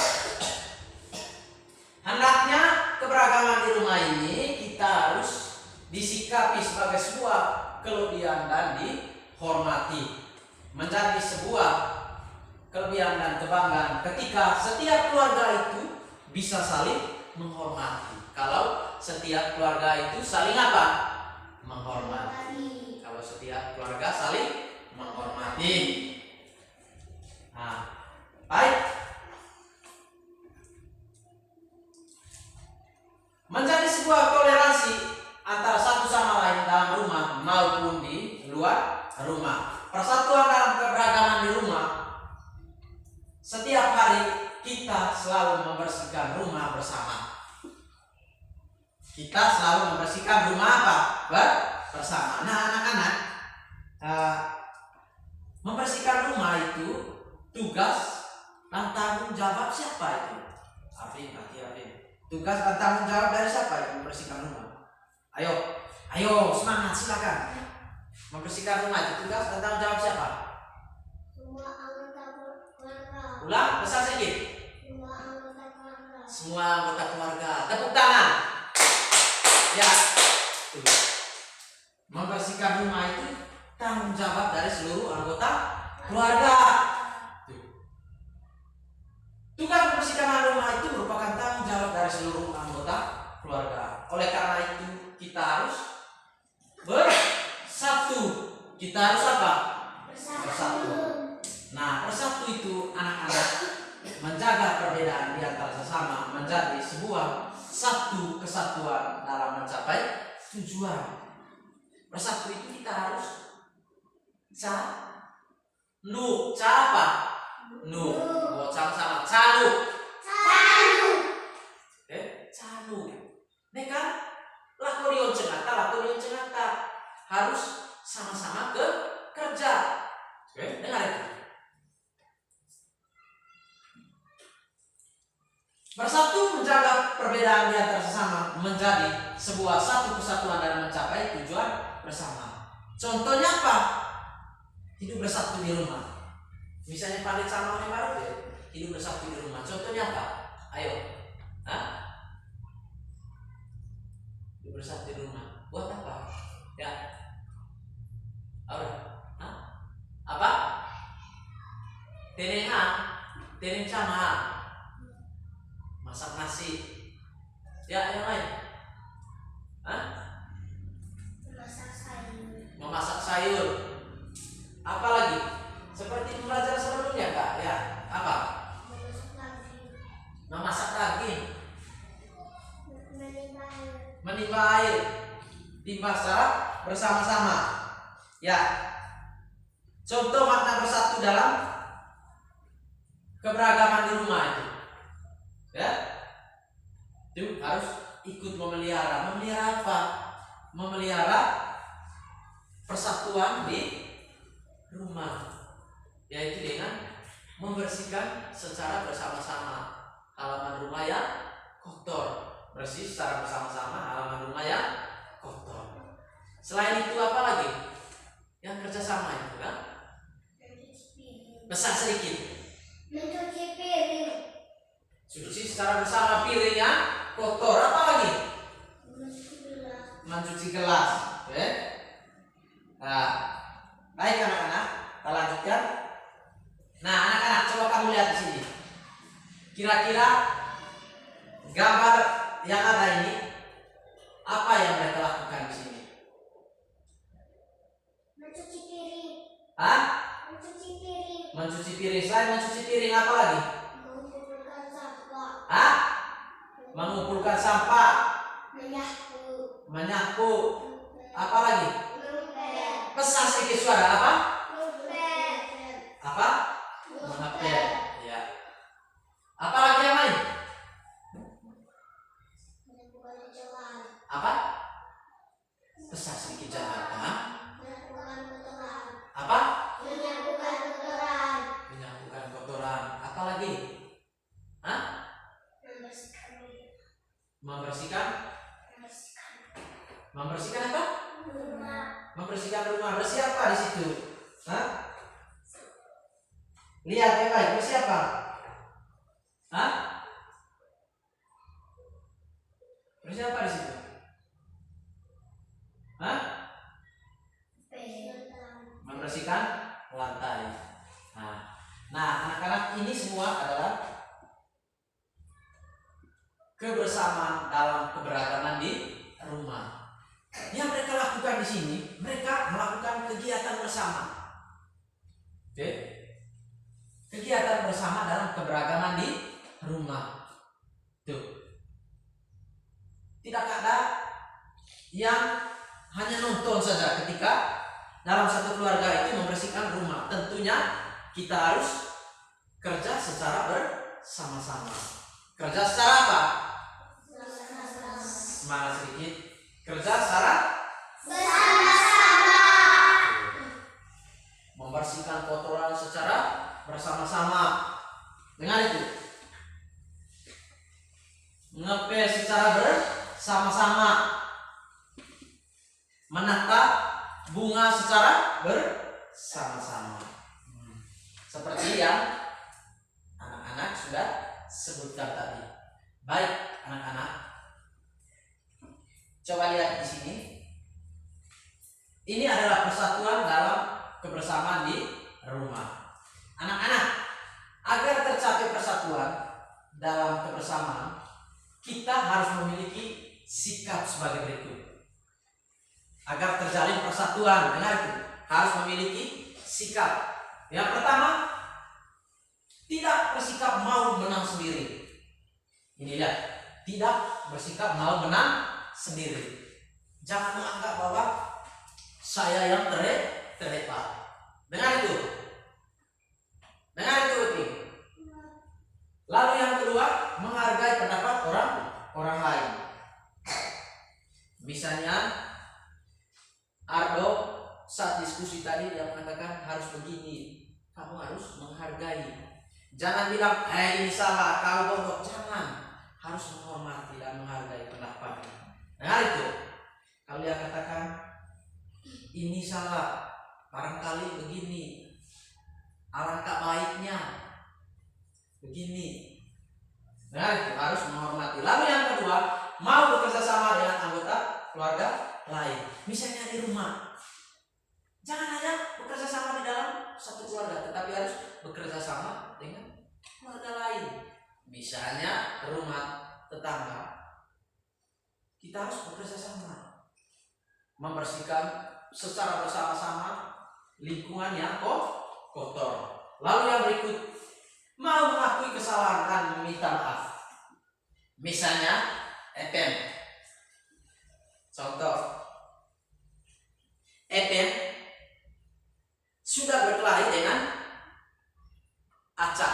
Hendaknya keberagaman di rumah ini kita harus disikapi sebagai sebuah kelebihan dan dihormati. Menjadi sebuah kelebihan dan kebanggaan ketika setiap keluarga itu bisa saling menghormati. Kalau setiap keluarga itu saling apa? Menghormati. Kalau setiap keluarga saling menghormati. Nah, baik. Menjadi sebuah toleransi antara satu sama lain dalam rumah maupun di luar rumah. Persatuan dalam keberagaman di rumah. Setiap hari kita selalu membersihkan rumah bersama. Kita selalu membersihkan rumah apa? Bersama. Nah anak-anak, membersihkan rumah itu tugas dan tanggung jawab siapa itu? Afin. Tugas dan tanggung jawab dari siapa itu membersihkan rumah? Ayo semangat, silakan. Membersihkan rumah itu tugas dan tanggung jawab siapa? Semua anggota keluarga. Ulang, besar sedikit. Semua anggota keluarga. Semua anggota keluarga. Tepuk tangan. Ya. Membersihkan rumah itu tanggung jawab dari seluruh anggota keluarga. Tugas membersihkan rumah itu merupakan tanggung jawab dari seluruh anggota keluarga. Oleh karena itu kita harus bersatu. Kita harus apa? Bersatu. Nah, bersatu itu anak-anak menjaga perbedaan di antara sesama menjadi sebuah satu kesatuan dalam mencapai tujuan. Bersatu itu kita harus apa? Sama-sama canu. Canu. Ini kan lakonion cengata harus sama-sama kerja. Dengar itu. Bersatu menjaga perbedaan di antara sesama menjadi sebuah satu kesatuan dalam mencapai tujuan bersama. Contohnya apa? Hidup bersatu di rumah. Misalnya Pak sama orang baru hidup bersatu di rumah. Contohnya apa? Ayo. Hidup bersatu di rumah. Buat apa? Ya. Apa? Teneng sama. Masak nasi. Ya, yang lain. Memasak sayur. Apa lagi? Seperti pembelajaran sebelumnya, Kak. Ya, apa? Memasak daging. Menimba air. Timba secara bersama-sama. Ya. Contoh makna bersatu dalam keberagaman di rumah itu. Ya. Itu harus ikut memelihara. Memelihara apa? Memelihara persatuan di rumah, yaitu dengan membersihkan secara bersama-sama halaman rumah yang kotor. Bersih secara bersama-sama halaman rumah yang kotor. Selain itu apa lagi? Yang kerjasama itu kan? Besar sedikit. Mencuci piring. Cuci secara bersama piring yang kotor. Apa lagi? Mencuci gelas. Oke? Nah, baik anak-anak, kita lanjutkan. Nah, anak-anak coba kamu lihat di sini. Kira-kira gambar yang ada ini apa yang mereka lakukan di sini? Mencuci piring. Mencuci piring. Mencuci piring. Selain mencuci piring apa lagi? Mengumpulkan sampah. Mengumpulkan sampah. Menyapu. Apa lagi? Pesan sedikit suara apa? Apa? Mengepel. Ya. Apa lagi yang lain? Membersihkan apa? rumah. Membersihkan rumah. Bersih apa di situ? Hah? Lihat ya baik, bersih apa? Hah? Bersih apa di situ? Hah? Membersihkan lantai. Nah, anak-anak, ini semua adalah kebersamaan dalam keberagaman di rumah. Yang mereka lakukan di sini, mereka melakukan kegiatan bersama. Oke? Kegiatan bersama dalam keberagaman di rumah. Tuh. Tidak ada yang hanya nonton saja ketika dalam satu keluarga itu membersihkan rumah. Tentunya kita harus kerja secara bersama-sama. Kerja secara apa? Semangat sedikit. Kerja secara bersama-sama. membersihkan kotoran secara bersama-sama. Dengar itu. Ngepel secara bersama-sama. Menata bunga secara bersama-sama. Seperti yang anak-anak sudah sebutkan tadi. Baik, anak-anak. Coba lihat di sini. Ini adalah persatuan dalam kebersamaan di rumah. Anak-anak, agar tercapai persatuan dalam kebersamaan, kita harus memiliki sikap sebagai berikut. Agar terjalin persatuan, dengar itu, harus memiliki sikap. Yang pertama, tidak bersikap mau menang sendiri. Ini lihat, tidak bersikap mau menang sendiri. Jangan menganggap bahwa saya yang terhebat. Dengar itu. Dengar itu, Uti. Lalu yang kedua, menghargai pendapat orang lain. Misalnya Ardo saat diskusi tadi dia mengatakan harus begini. Kamu harus menghargai. Jangan bilang, ini salah, kau bodoh. Jangan. Harus menghormati dan menghargai pendapatnya. Dengar itu. Kalau dia katakan ini salah, barangkali begini, alangkah baiknya begini. Nah, itu harus menghormati. Lalu yang kedua, mau bekerja sama dengan anggota keluarga lain. Misalnya di rumah, jangan hanya bekerja sama di dalam satu keluarga, tetapi harus bekerja sama dengan keluarga lain. Misalnya rumah tetangga, kita harus bekerja sama, membersihkan secara bersama-sama lingkungan yang kotor. Lalu yang berikut, mau mengakui kesalahan dan meminta maaf. Misalnya Epen, contoh Epen sudah berkelahi dengan Aca.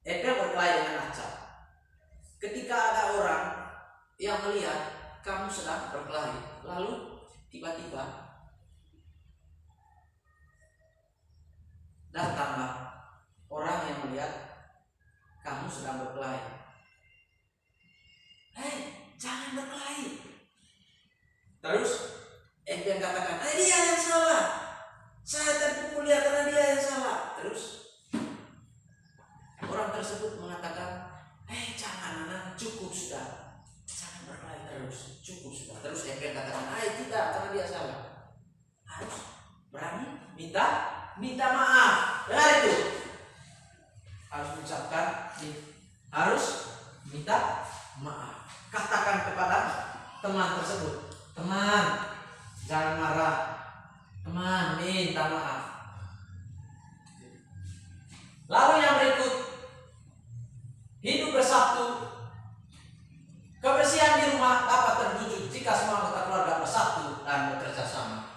Epen berkelahi dengan Aca. Ketika ada orang yang melihat kamu sedang berkelahi, lalu tiba-tiba datanglah orang yang melihat kamu sedang berkelahi. Jangan berkelahi. Terus yang katakan, dia yang salah. Saya terpukul dia karena dia yang salah. Terus orang tersebut mengatakan, jangan anak, cukup sudah. Jangan berkelahi terus, cukup sudah. Terus yang katakan, tidak, karena dia salah. Harus berani minta maaf. Dengar itu. Harus mengucapkan, harus minta maaf. Katakan kepada teman tersebut, teman, jangan marah. Teman, minta maaf. Lalu yang berikut, hidup bersatu. Kebersihan di rumah dapat terwujud jika semua anggota keluarga bersatu dan bekerja sama.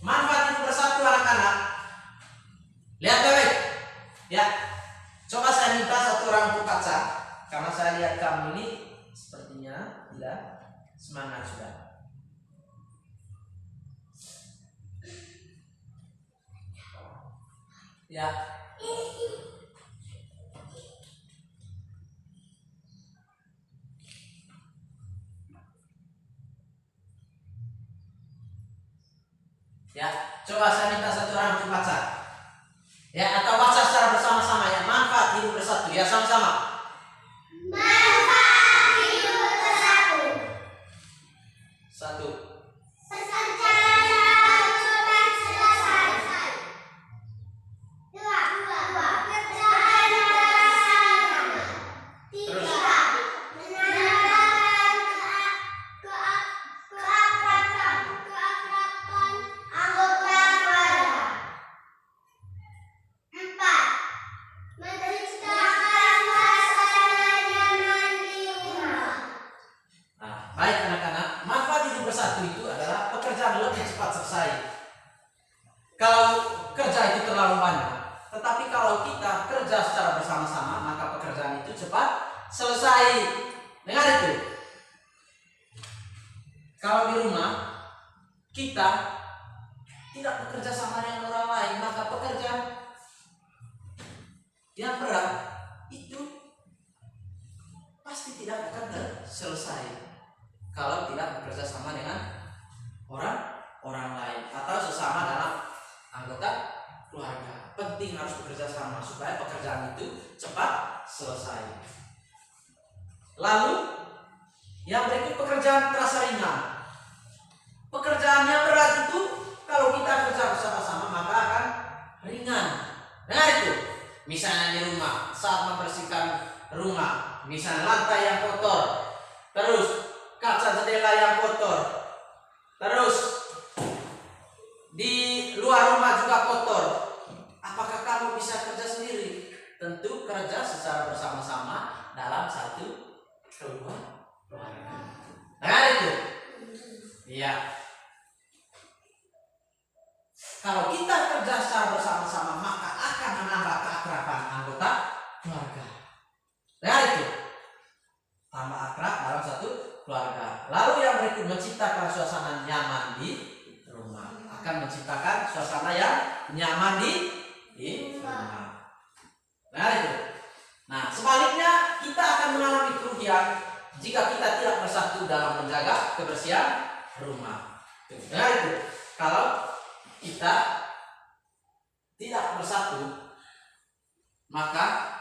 Manfaat hidup bersatu anak-anak. Lihat baik. Ya. Coba saya minta satu orang untuk kaca, karena saya lihat kamu ini sepertinya tidak semangat sudah. Ya. Ya, coba saya minta satu orang untuk baca. Ya, atau baca secara bersama-sama ya. Manfaat hidup bersatu ya, sama-sama. Manfaat hidup bersatu. Satu. Perceraian cepat selesai. Dua. Kerjaan bersama. Terus. Tiga. Menanamkan keakraban anggota keluarga. Empat. Menciptakan suasana nyaman di rumah. Nah, baik anak-anak, manfaat hidup bersatu itu adalah pekerjaan lebih cepat selesai. Kalau kerja itu terlalu banyak, tetapi kalau kita kerja secara bersama-sama, maka pekerjaan itu cepat selesai. Dengar itu. Kalau di rumah kita tidak bekerja sama dengan orang lain, maka pekerjaan yang berat itu pasti tidak akan selesai kalau tidak bekerja sama dengan orang lain atau sesama dalam anggota keluarga. Penting harus bekerja sama supaya pekerjaan itu cepat selesai. Lalu yang berikut, pekerjaan terasa ringan. Pekerjaan yang berat itu kalau kita kerja bersama-sama maka akan ringan. Nah itu, misalnya di rumah saat membersihkan rumah, misalnya lantai yang kotor, terus kaca jendela yang kotor, terus di luar rumah juga kotor. Apakah kamu bisa kerja sendiri? Tentu kerja secara bersama-sama dalam satu keluarga. Nah itu, iya. Kalau kita kerja secara bersama-sama maka akan menambah keakraban anggota keluarga. Nah itu, tambah akrab dalam satu keluarga. Lalu yang berikut, menciptakan suasana nyaman di rumah. Akan menciptakan suasana yang nyaman di rumah. Nah itu. Nah sebaliknya kita akan mengalami kerugian jika kita tidak bersatu dalam menjaga kebersihan rumah. Nah itu, kalau kita tidak bersatu maka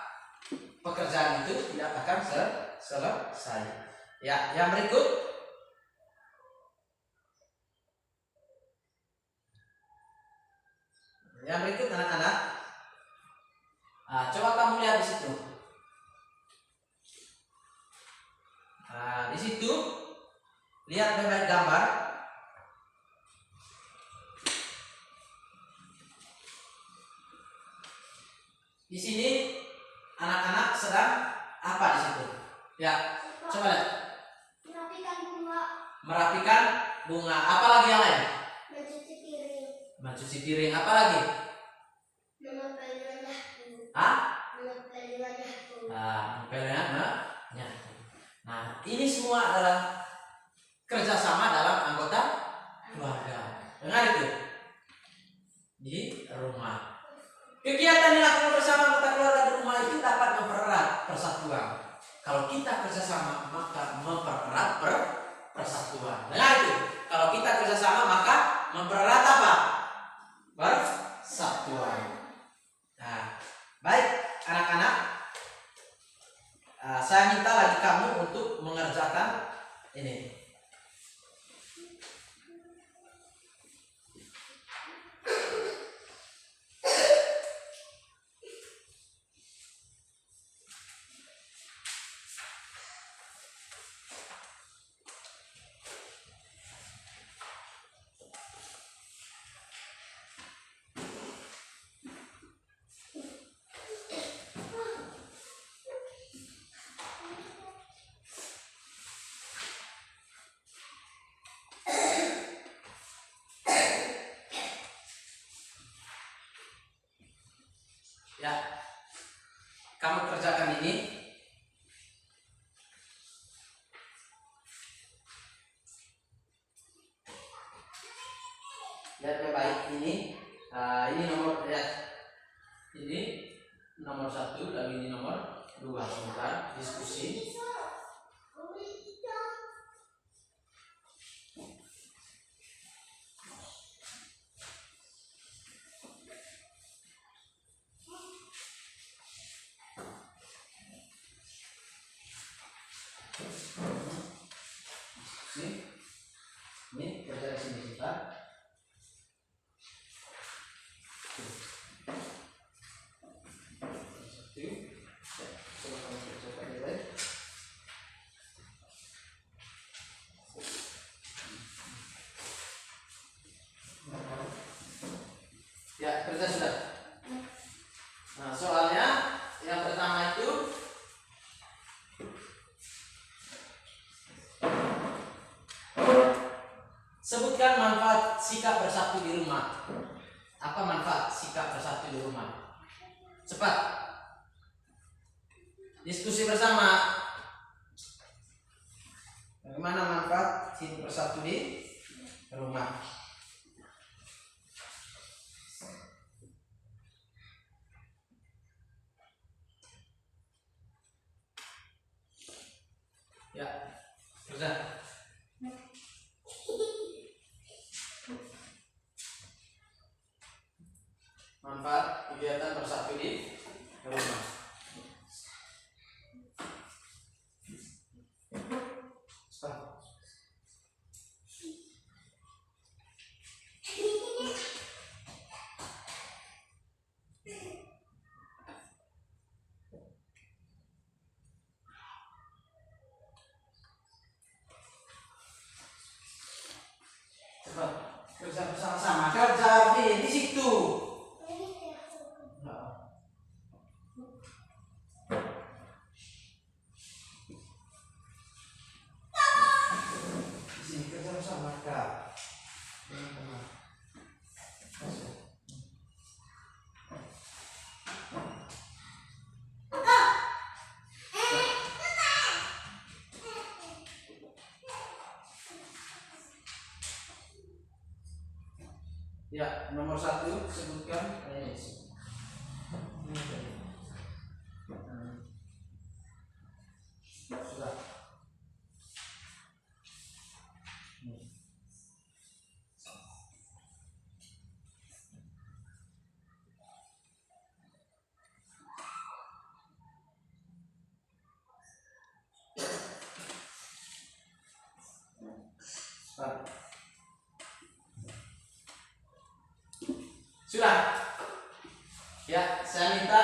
pekerjaan itu tidak akan selesai. Ya, yang berikut, anak-anak, coba kamu lihat di situ. Di situ lihat baik-baik gambar. Di sini anak-anak sedang apa di situ? Ya, coba lihat. Merapikan bunga. Merapikan bunga. Apa lagi yang lain? Mencuci piring. Mencuci piring. Apa lagi? Mengepel wajahku. Hah? Mengepel wajahku. Ngepelnya. Nah, ini semua adalah kerjasama dalam anggota keluarga. Dengar itu di rumah. Kegiatan yang dilakukan bersama anggota keluarga di rumah itu dapat mempererat persatuan. Kalau kita kerjasama maka mempererat persatuan. Dengar itu. Kalau kita kerjasama maka mempererat apa? Persatuan. Nah, baik anak-anak. Saya minta lagi kamu untuk mengerjakan ini. Ya, kamu kerjakan ini. Lihat baik ini. Ini nomor ya. Ini nomor 1, lalu ini nomor 2. Sebentar diskusi. Ini kerja di sini kita. Ya, kerja sudah. Nah, soalnya yang pertama itu sebutkan manfaat sikap bersatu di rumah. Apa manfaat sikap bersatu di rumah? Cepat. Diskusi bersama. Bagaimana manfaat hidup bersatu di rumah? Ya, sudah. Manfaat kegiatan bersatu di rumah. Stop. Cepat. Kerja bersama-sama. Kerja di situ. Di sini kerja bersama, Kak. Teman-teman. Masuk. Ya, nomor 1 sebutkan ini. Sudah. Sudah. Ya, saya minta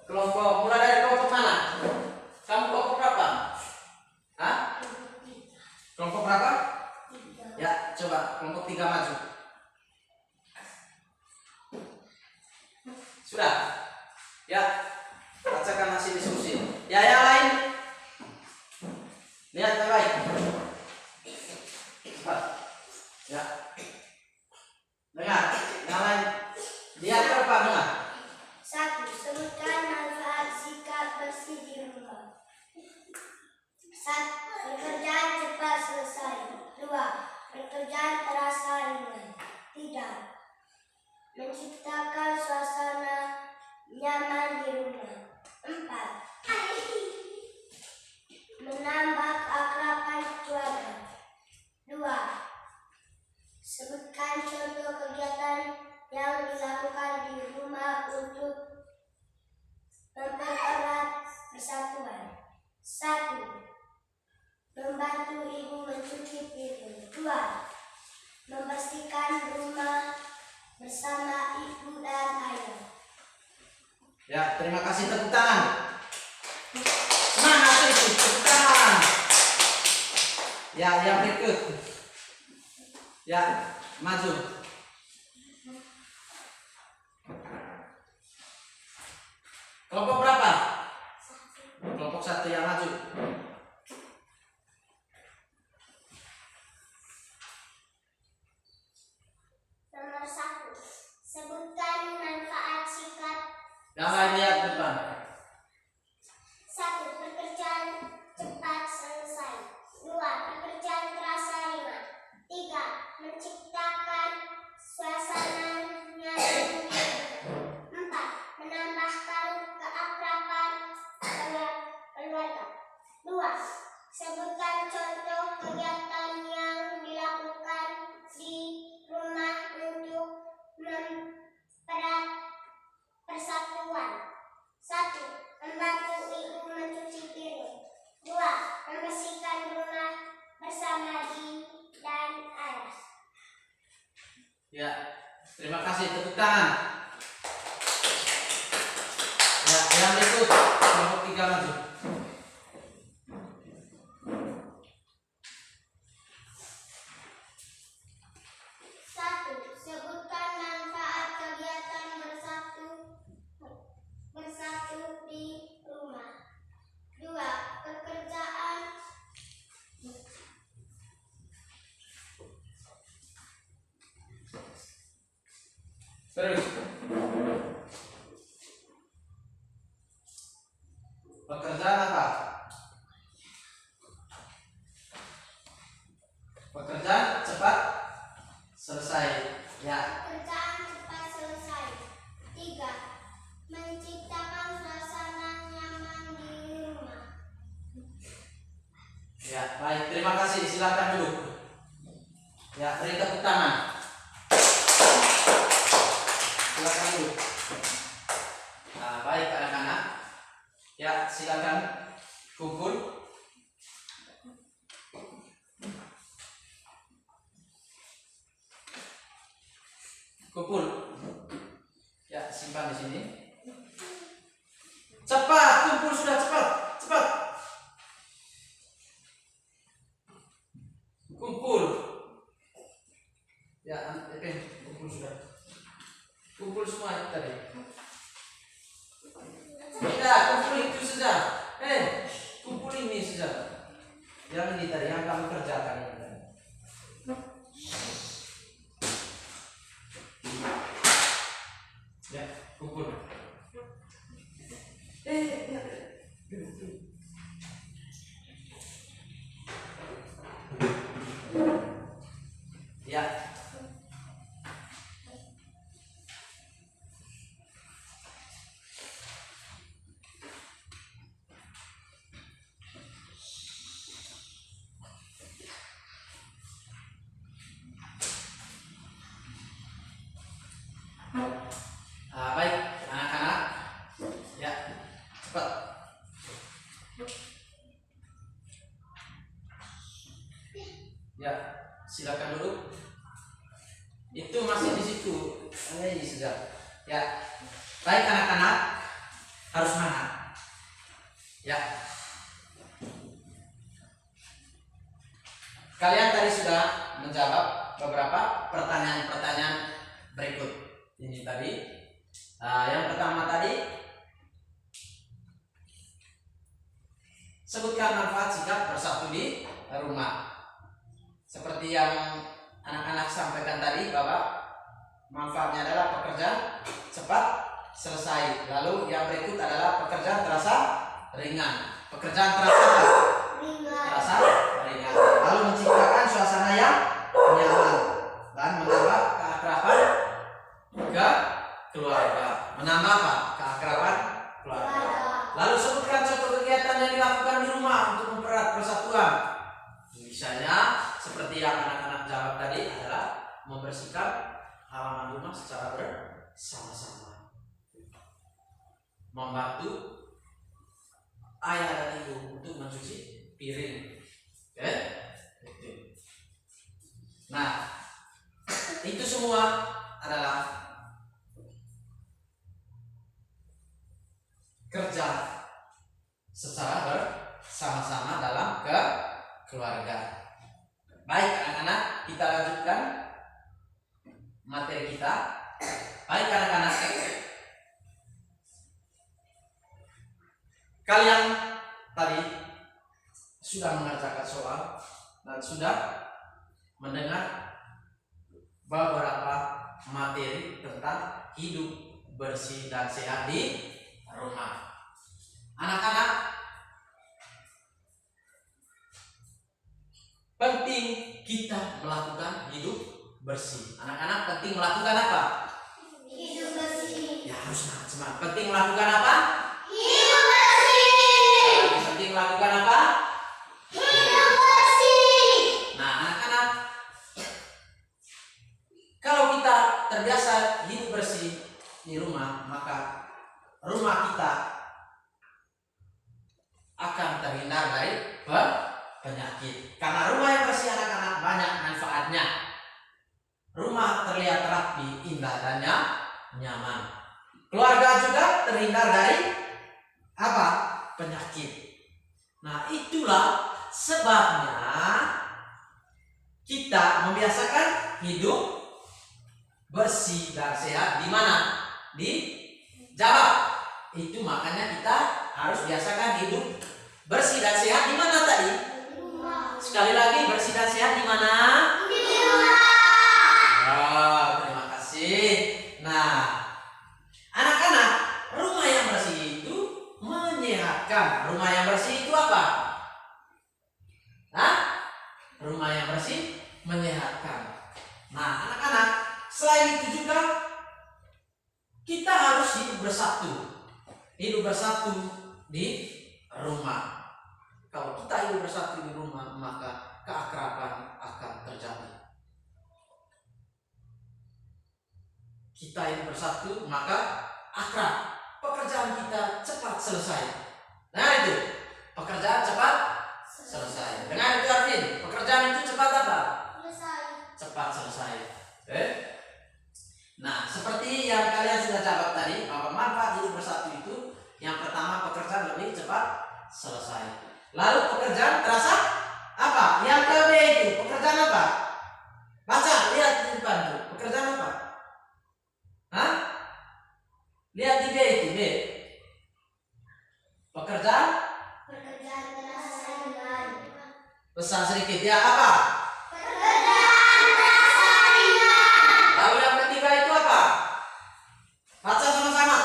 kelompok, mulai dari kelompok mana? Kamu kelompok berapa? Hah? Kelompok berapa? Ya, coba kelompok 3 maju. Sudah. Ya, bacakan hasil diskusi. Ya, yang lain. Lihat baik. Cepat. Ya. Dengar, yang lain. Lihat berapa, dengar. 1. Sebutkan manfaat sikap bersih di rumah. 1. Pekerjaan cepat selesai. 2. Pekerjaan terasa ringan. 3. Menciptakan suasana nyaman di rumah. 4. Menambah keakraban keluarga. 2. Sebutkan contoh kegiatan yang dilakukan di rumah untuk mempererat persatuan. 1. Membantu ibu mencuci piring. 2. Membersihkan rumah bersama ibu dan ayah. Ya, terima kasih, tepuk tangan. Semangat itu, tepuk tangan. Ya, yang berikut. Ya, maju. Kelompok berapa? Kelompok 1 yang maju. Nomor 1. Sebutkan manfaat sikap. Yang lain lihat depan. 1. Pekerjaan cepat selesai. 2. Pekerjaan terasa ringan. 3. Menciptakan suasana nyaman. 4. Menambahkan keakraban keluarga. tangan. Ya, yang berikut kelompok 3 maju. Satu, sebutkan manfaat kegiatan bersatu di rumah. Dua, pekerjaan Terus. Pekerjaan apa? Pekerjaan cepat selesai. Ya. pekerjaan cepat selesai. Tiga, menciptakan suasana nyaman di rumah. Ya, baik. Terima kasih. Silakan duduk. Ya, beri tepuk tangan. Silakan duduk. Nah, baik anak-anak. Ya, silakan kumpul. Kumpul. Ya, simpan di sini. Cepat, kumpul sudah cepat, cepat. Kumpul. Ya, kumpul sudah. Kumpul semua itu tadi. Tidak, kumpul itu saja. Kumpul ini saja. Yang ini tadi yang kamu kerjakan ini tadi. Ya, kumpul. Ya. Baik, anak-anak. Ya, cepat. Ya, silakan duduk. Itu masih di situ. Ini saja. Ya. Baik anak-anak, harus semangat. Ya. Kalian tadi sudah menjawab beberapa pertanyaan-pertanyaan berikut. Ini tadi. Yang pertama tadi, sebutkan manfaat sikap bersatu di rumah. Seperti yang anak-anak sampaikan tadi bahwa manfaatnya adalah pekerjaan cepat selesai. Lalu yang berikut adalah pekerjaan terasa ringan. Pekerjaan terasa ringan. Lalu menciptakan suasana yang nyaman dan menambah keakraban ke keluarga. Menambah apa? Keakraban keluarga. Lalu sebutkan contoh kegiatan yang dilakukan di rumah untuk mempererat persatuan. Misalnya seperti yang anak-anak jawab tadi adalah membersihkan halaman rumah secara bersama-sama. Membantu ayah dan ibu untuk mencuci piring. Oke? Nah, itu semua adalah kerja secara bersama-sama dalam keluarga. Baik anak-anak, kita lanjutkan materi kita. Baik anak-anak, kalian tadi sudah mengerjakan soal dan sudah mendengar beberapa materi tentang hidup bersih dan sehat di rumah. Anak-anak, penting kita melakukan hidup bersih. Anak-anak, penting melakukan apa? Hidup bersih. Ya, harus semangat. Penting melakukan apa? Hidup bersih. Penting melakukan apa? Hidup bersih. Nah, anak-anak, kalau kita terbiasa hidup bersih di rumah, maka rumah kita akan terhindar dari penyakit. Karena rumah yang bersih anak-anak banyak manfaatnya. Rumah terlihat rapi, indah dan nyaman. Keluarga juga terhindar dari apa? Penyakit. Nah, itulah sebabnya kita membiasakan hidup bersih dan sehat di mana? Di Jawa. Itu makanya kita harus biasakan hidup bersih dan sehat di mana tadi? Sekali lagi, bersih dan sehat di mana? Di rumah. Terima kasih. Nah, anak-anak, rumah yang bersih itu menyehatkan. Rumah yang bersih itu apa? Hah? Rumah yang bersih menyehatkan. Nah, anak-anak, selain itu juga kita harus hidup bersatu. Hidup bersatu di rumah. Kalau kita hidup bersatu di rumah, maka keakraban akan terjadi. Kita hidup bersatu, maka akrab. Pekerjaan kita cepat selesai. Nah itu, pekerjaan cepat selesai. Dengar itu Arvin, pekerjaan itu cepat apa? Selesai. Cepat selesai. Nah, seperti yang kalian sudah catat tadi, bahwa manfaat hidup bersatu itu, yang pertama pekerjaan lebih cepat selesai. Lalu pekerjaan terasa apa? Yang ke B itu pekerjaan apa? Baca, lihat di depan tuh. Pekerjaan apa? Hah? Lihat di B itu, B. Pekerjaan terasa ringan. besar sedikit ya apa? Pekerjaan terasa ringan. Lalu yang ketiga itu apa? Baca sama-sama.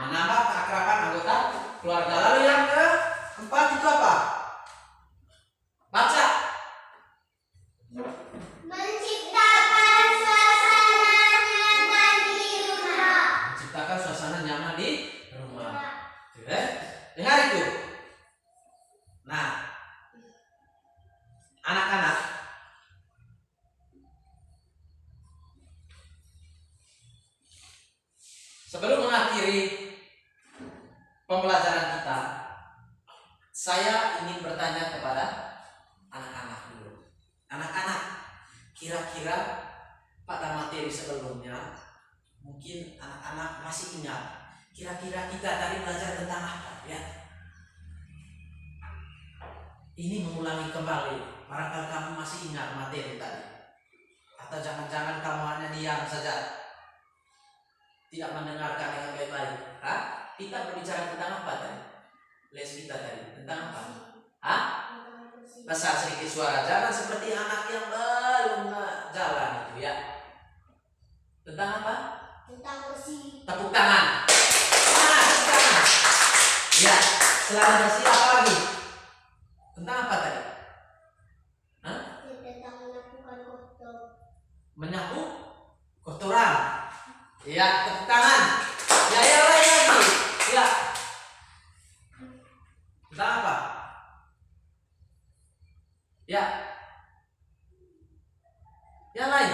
Menambah keakraban anggota keluarga. Lalu yang keempat itu apa? Baca. Menciptakan suasana nyaman di rumah. Menciptakan suasana nyaman di rumah. Oke. Dengar itu. Nah, anak-anak, sebelum mengakhiri pembelajaran kita, saya ingin bertanya kepada anak-anak dulu. Anak-anak, kira-kira pada materi sebelumnya, mungkin anak-anak masih ingat, kira-kira kita tadi belajar tentang apa? Ya. Ini mengulangi kembali, barangkali kamu masih ingat materi tadi. Atau jangan-jangan kamu hanya diam saja, tidak mendengarkan dengan baik-baik. Hah? Kita berbicara tentang apa tadi? Les kita tadi tentang apa? Hah? Besar sedikit suara. Jangan seperti anak yang belum jalan itu ya. Tentang apa? Tentang bersih. Tepuk tangan. Tepuk tangan. Ya. Selain bersih apa lagi? Tentang apa tadi? Hah? Tentang melakukan kotor. Menyapu kotoran. Ya, tepuk tangan. Ya, yang lain lagi. Ya. Tentang apa? Ya. Yang lain.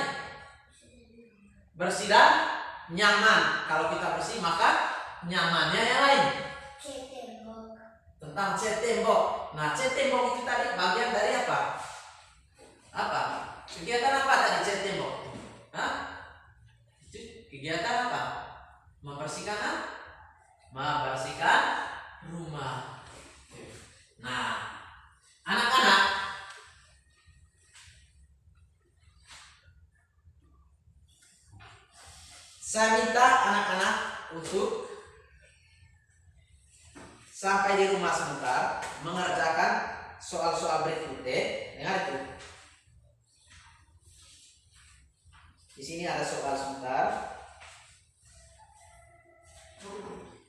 Bersih dan nyaman. Kalau kita bersih maka nyamannya yang lain. Cat tembok. Tentang cat tembok. Nah, cat tembok itu tadi bagian dari apa? Apa? Kegiatan apa tadi cat tembok? Hah? Itu kegiatan apa? Membersihkan rumah. Nah, anak-anak, saya minta anak-anak untuk sampai di rumah sebentar mengerjakan soal-soal berikutnya. Dengar itu. Di sini ada soal sebentar.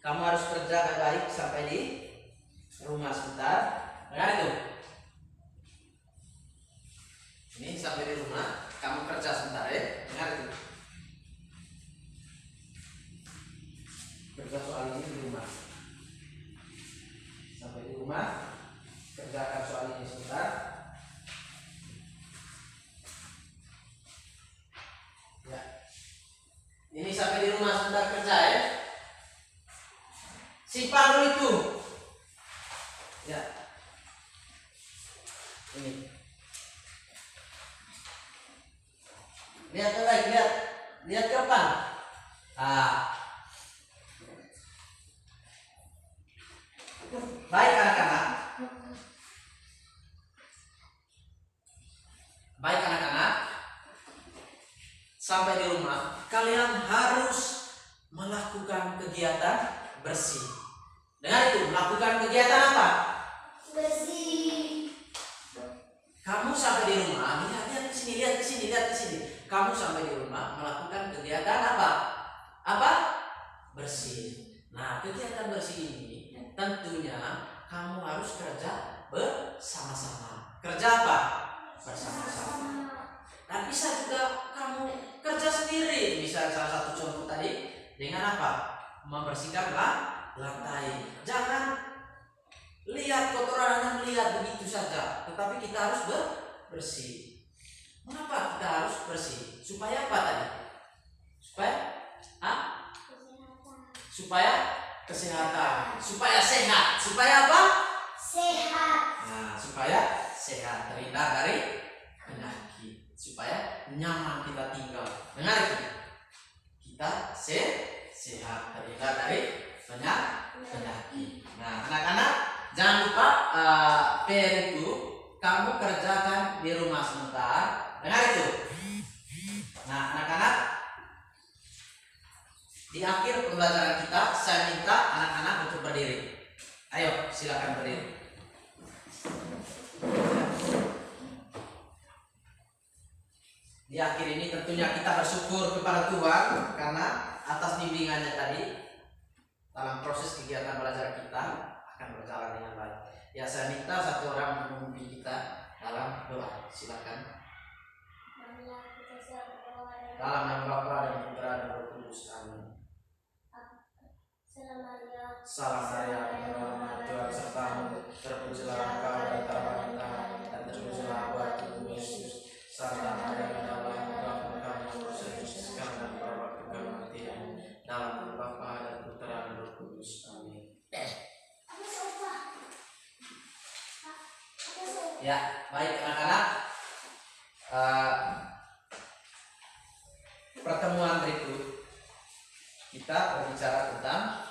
Kamu harus kerja baik sampai di rumah sebentar. Dengar itu. Ini sampai di rumah, kamu kerja sebentar ya. Dengar itu. Kerja soal ini di rumah. Sampai di rumah, kerjakan soal ini sebentar. Ya. Ini sampai di rumah sebentar kerja ya. Simpan dulu itu. Ya. lihat ke depan. Baik anak-anak. Baik anak-anak. Sampai di rumah, kalian harus melakukan kegiatan bersih. Dengar itu, melakukan kegiatan apa? Bersih. Kamu sampai di rumah, lihat ke sini. Kamu sampai di rumah melakukan kegiatan apa? Bersih. Nah, kegiatan bersih ini tentunya kamu harus kerja bersama-sama. Kerja apa? Bersama-sama. Dan bisa juga kamu kerja sendiri. Misal salah satu contoh tadi dengan apa? Membersihkan lantai. Jangan lihat kotoran hanya melihat begitu saja, tetapi kita harus bersih. Mengapa kita harus bersih? Supaya apa tadi? Supaya kesehatan. Supaya sehat. Supaya apa? Sehat. Nah, supaya sehat, terhindar dari penyakit, supaya nyaman kita tinggal. Dengar itu. Kita sehat, terhindar dari penyakit. Nah, anak-anak jangan lupa PR itu kamu kerjakan di rumah sebentar. Dengar itu. Nah, anak-anak, di akhir pembelajaran kita saya minta anak-anak untuk berdiri. Ayo, silakan berdiri. Di akhir ini tentunya kita bersyukur kepada Tuhan karena atas bimbingannya tadi dalam proses kegiatan belajar kita akan berjalan dengan baik. Ya, saya minta satu orang memimpin kita dalam doa. Silakan. Dalam nama Bapa dan Putra dan Roh Kudus. Amin. Salam Maria, penuh Tuhan sertamu, terpujilah engkau di antara wanita, dan terpujilah buah tubuhmu Yesus. Santa Maria, dalam Tuhan kami berdosa sekarang dan pada waktu kematian. Dalam nama Bapa dan Putra dan Roh Kudus. Amin. Ya, baik anak-anak. Pertemuan berikut kita berbicara tentang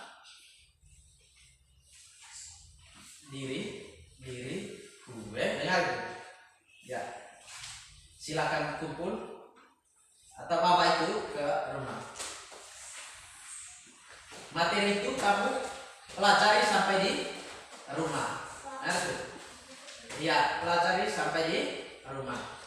diri gue. Dengar ya, silakan kumpul atau bapak itu ke rumah. Materi itu kamu pelajari sampai di rumah. Ya, pelajari sampai di rumah.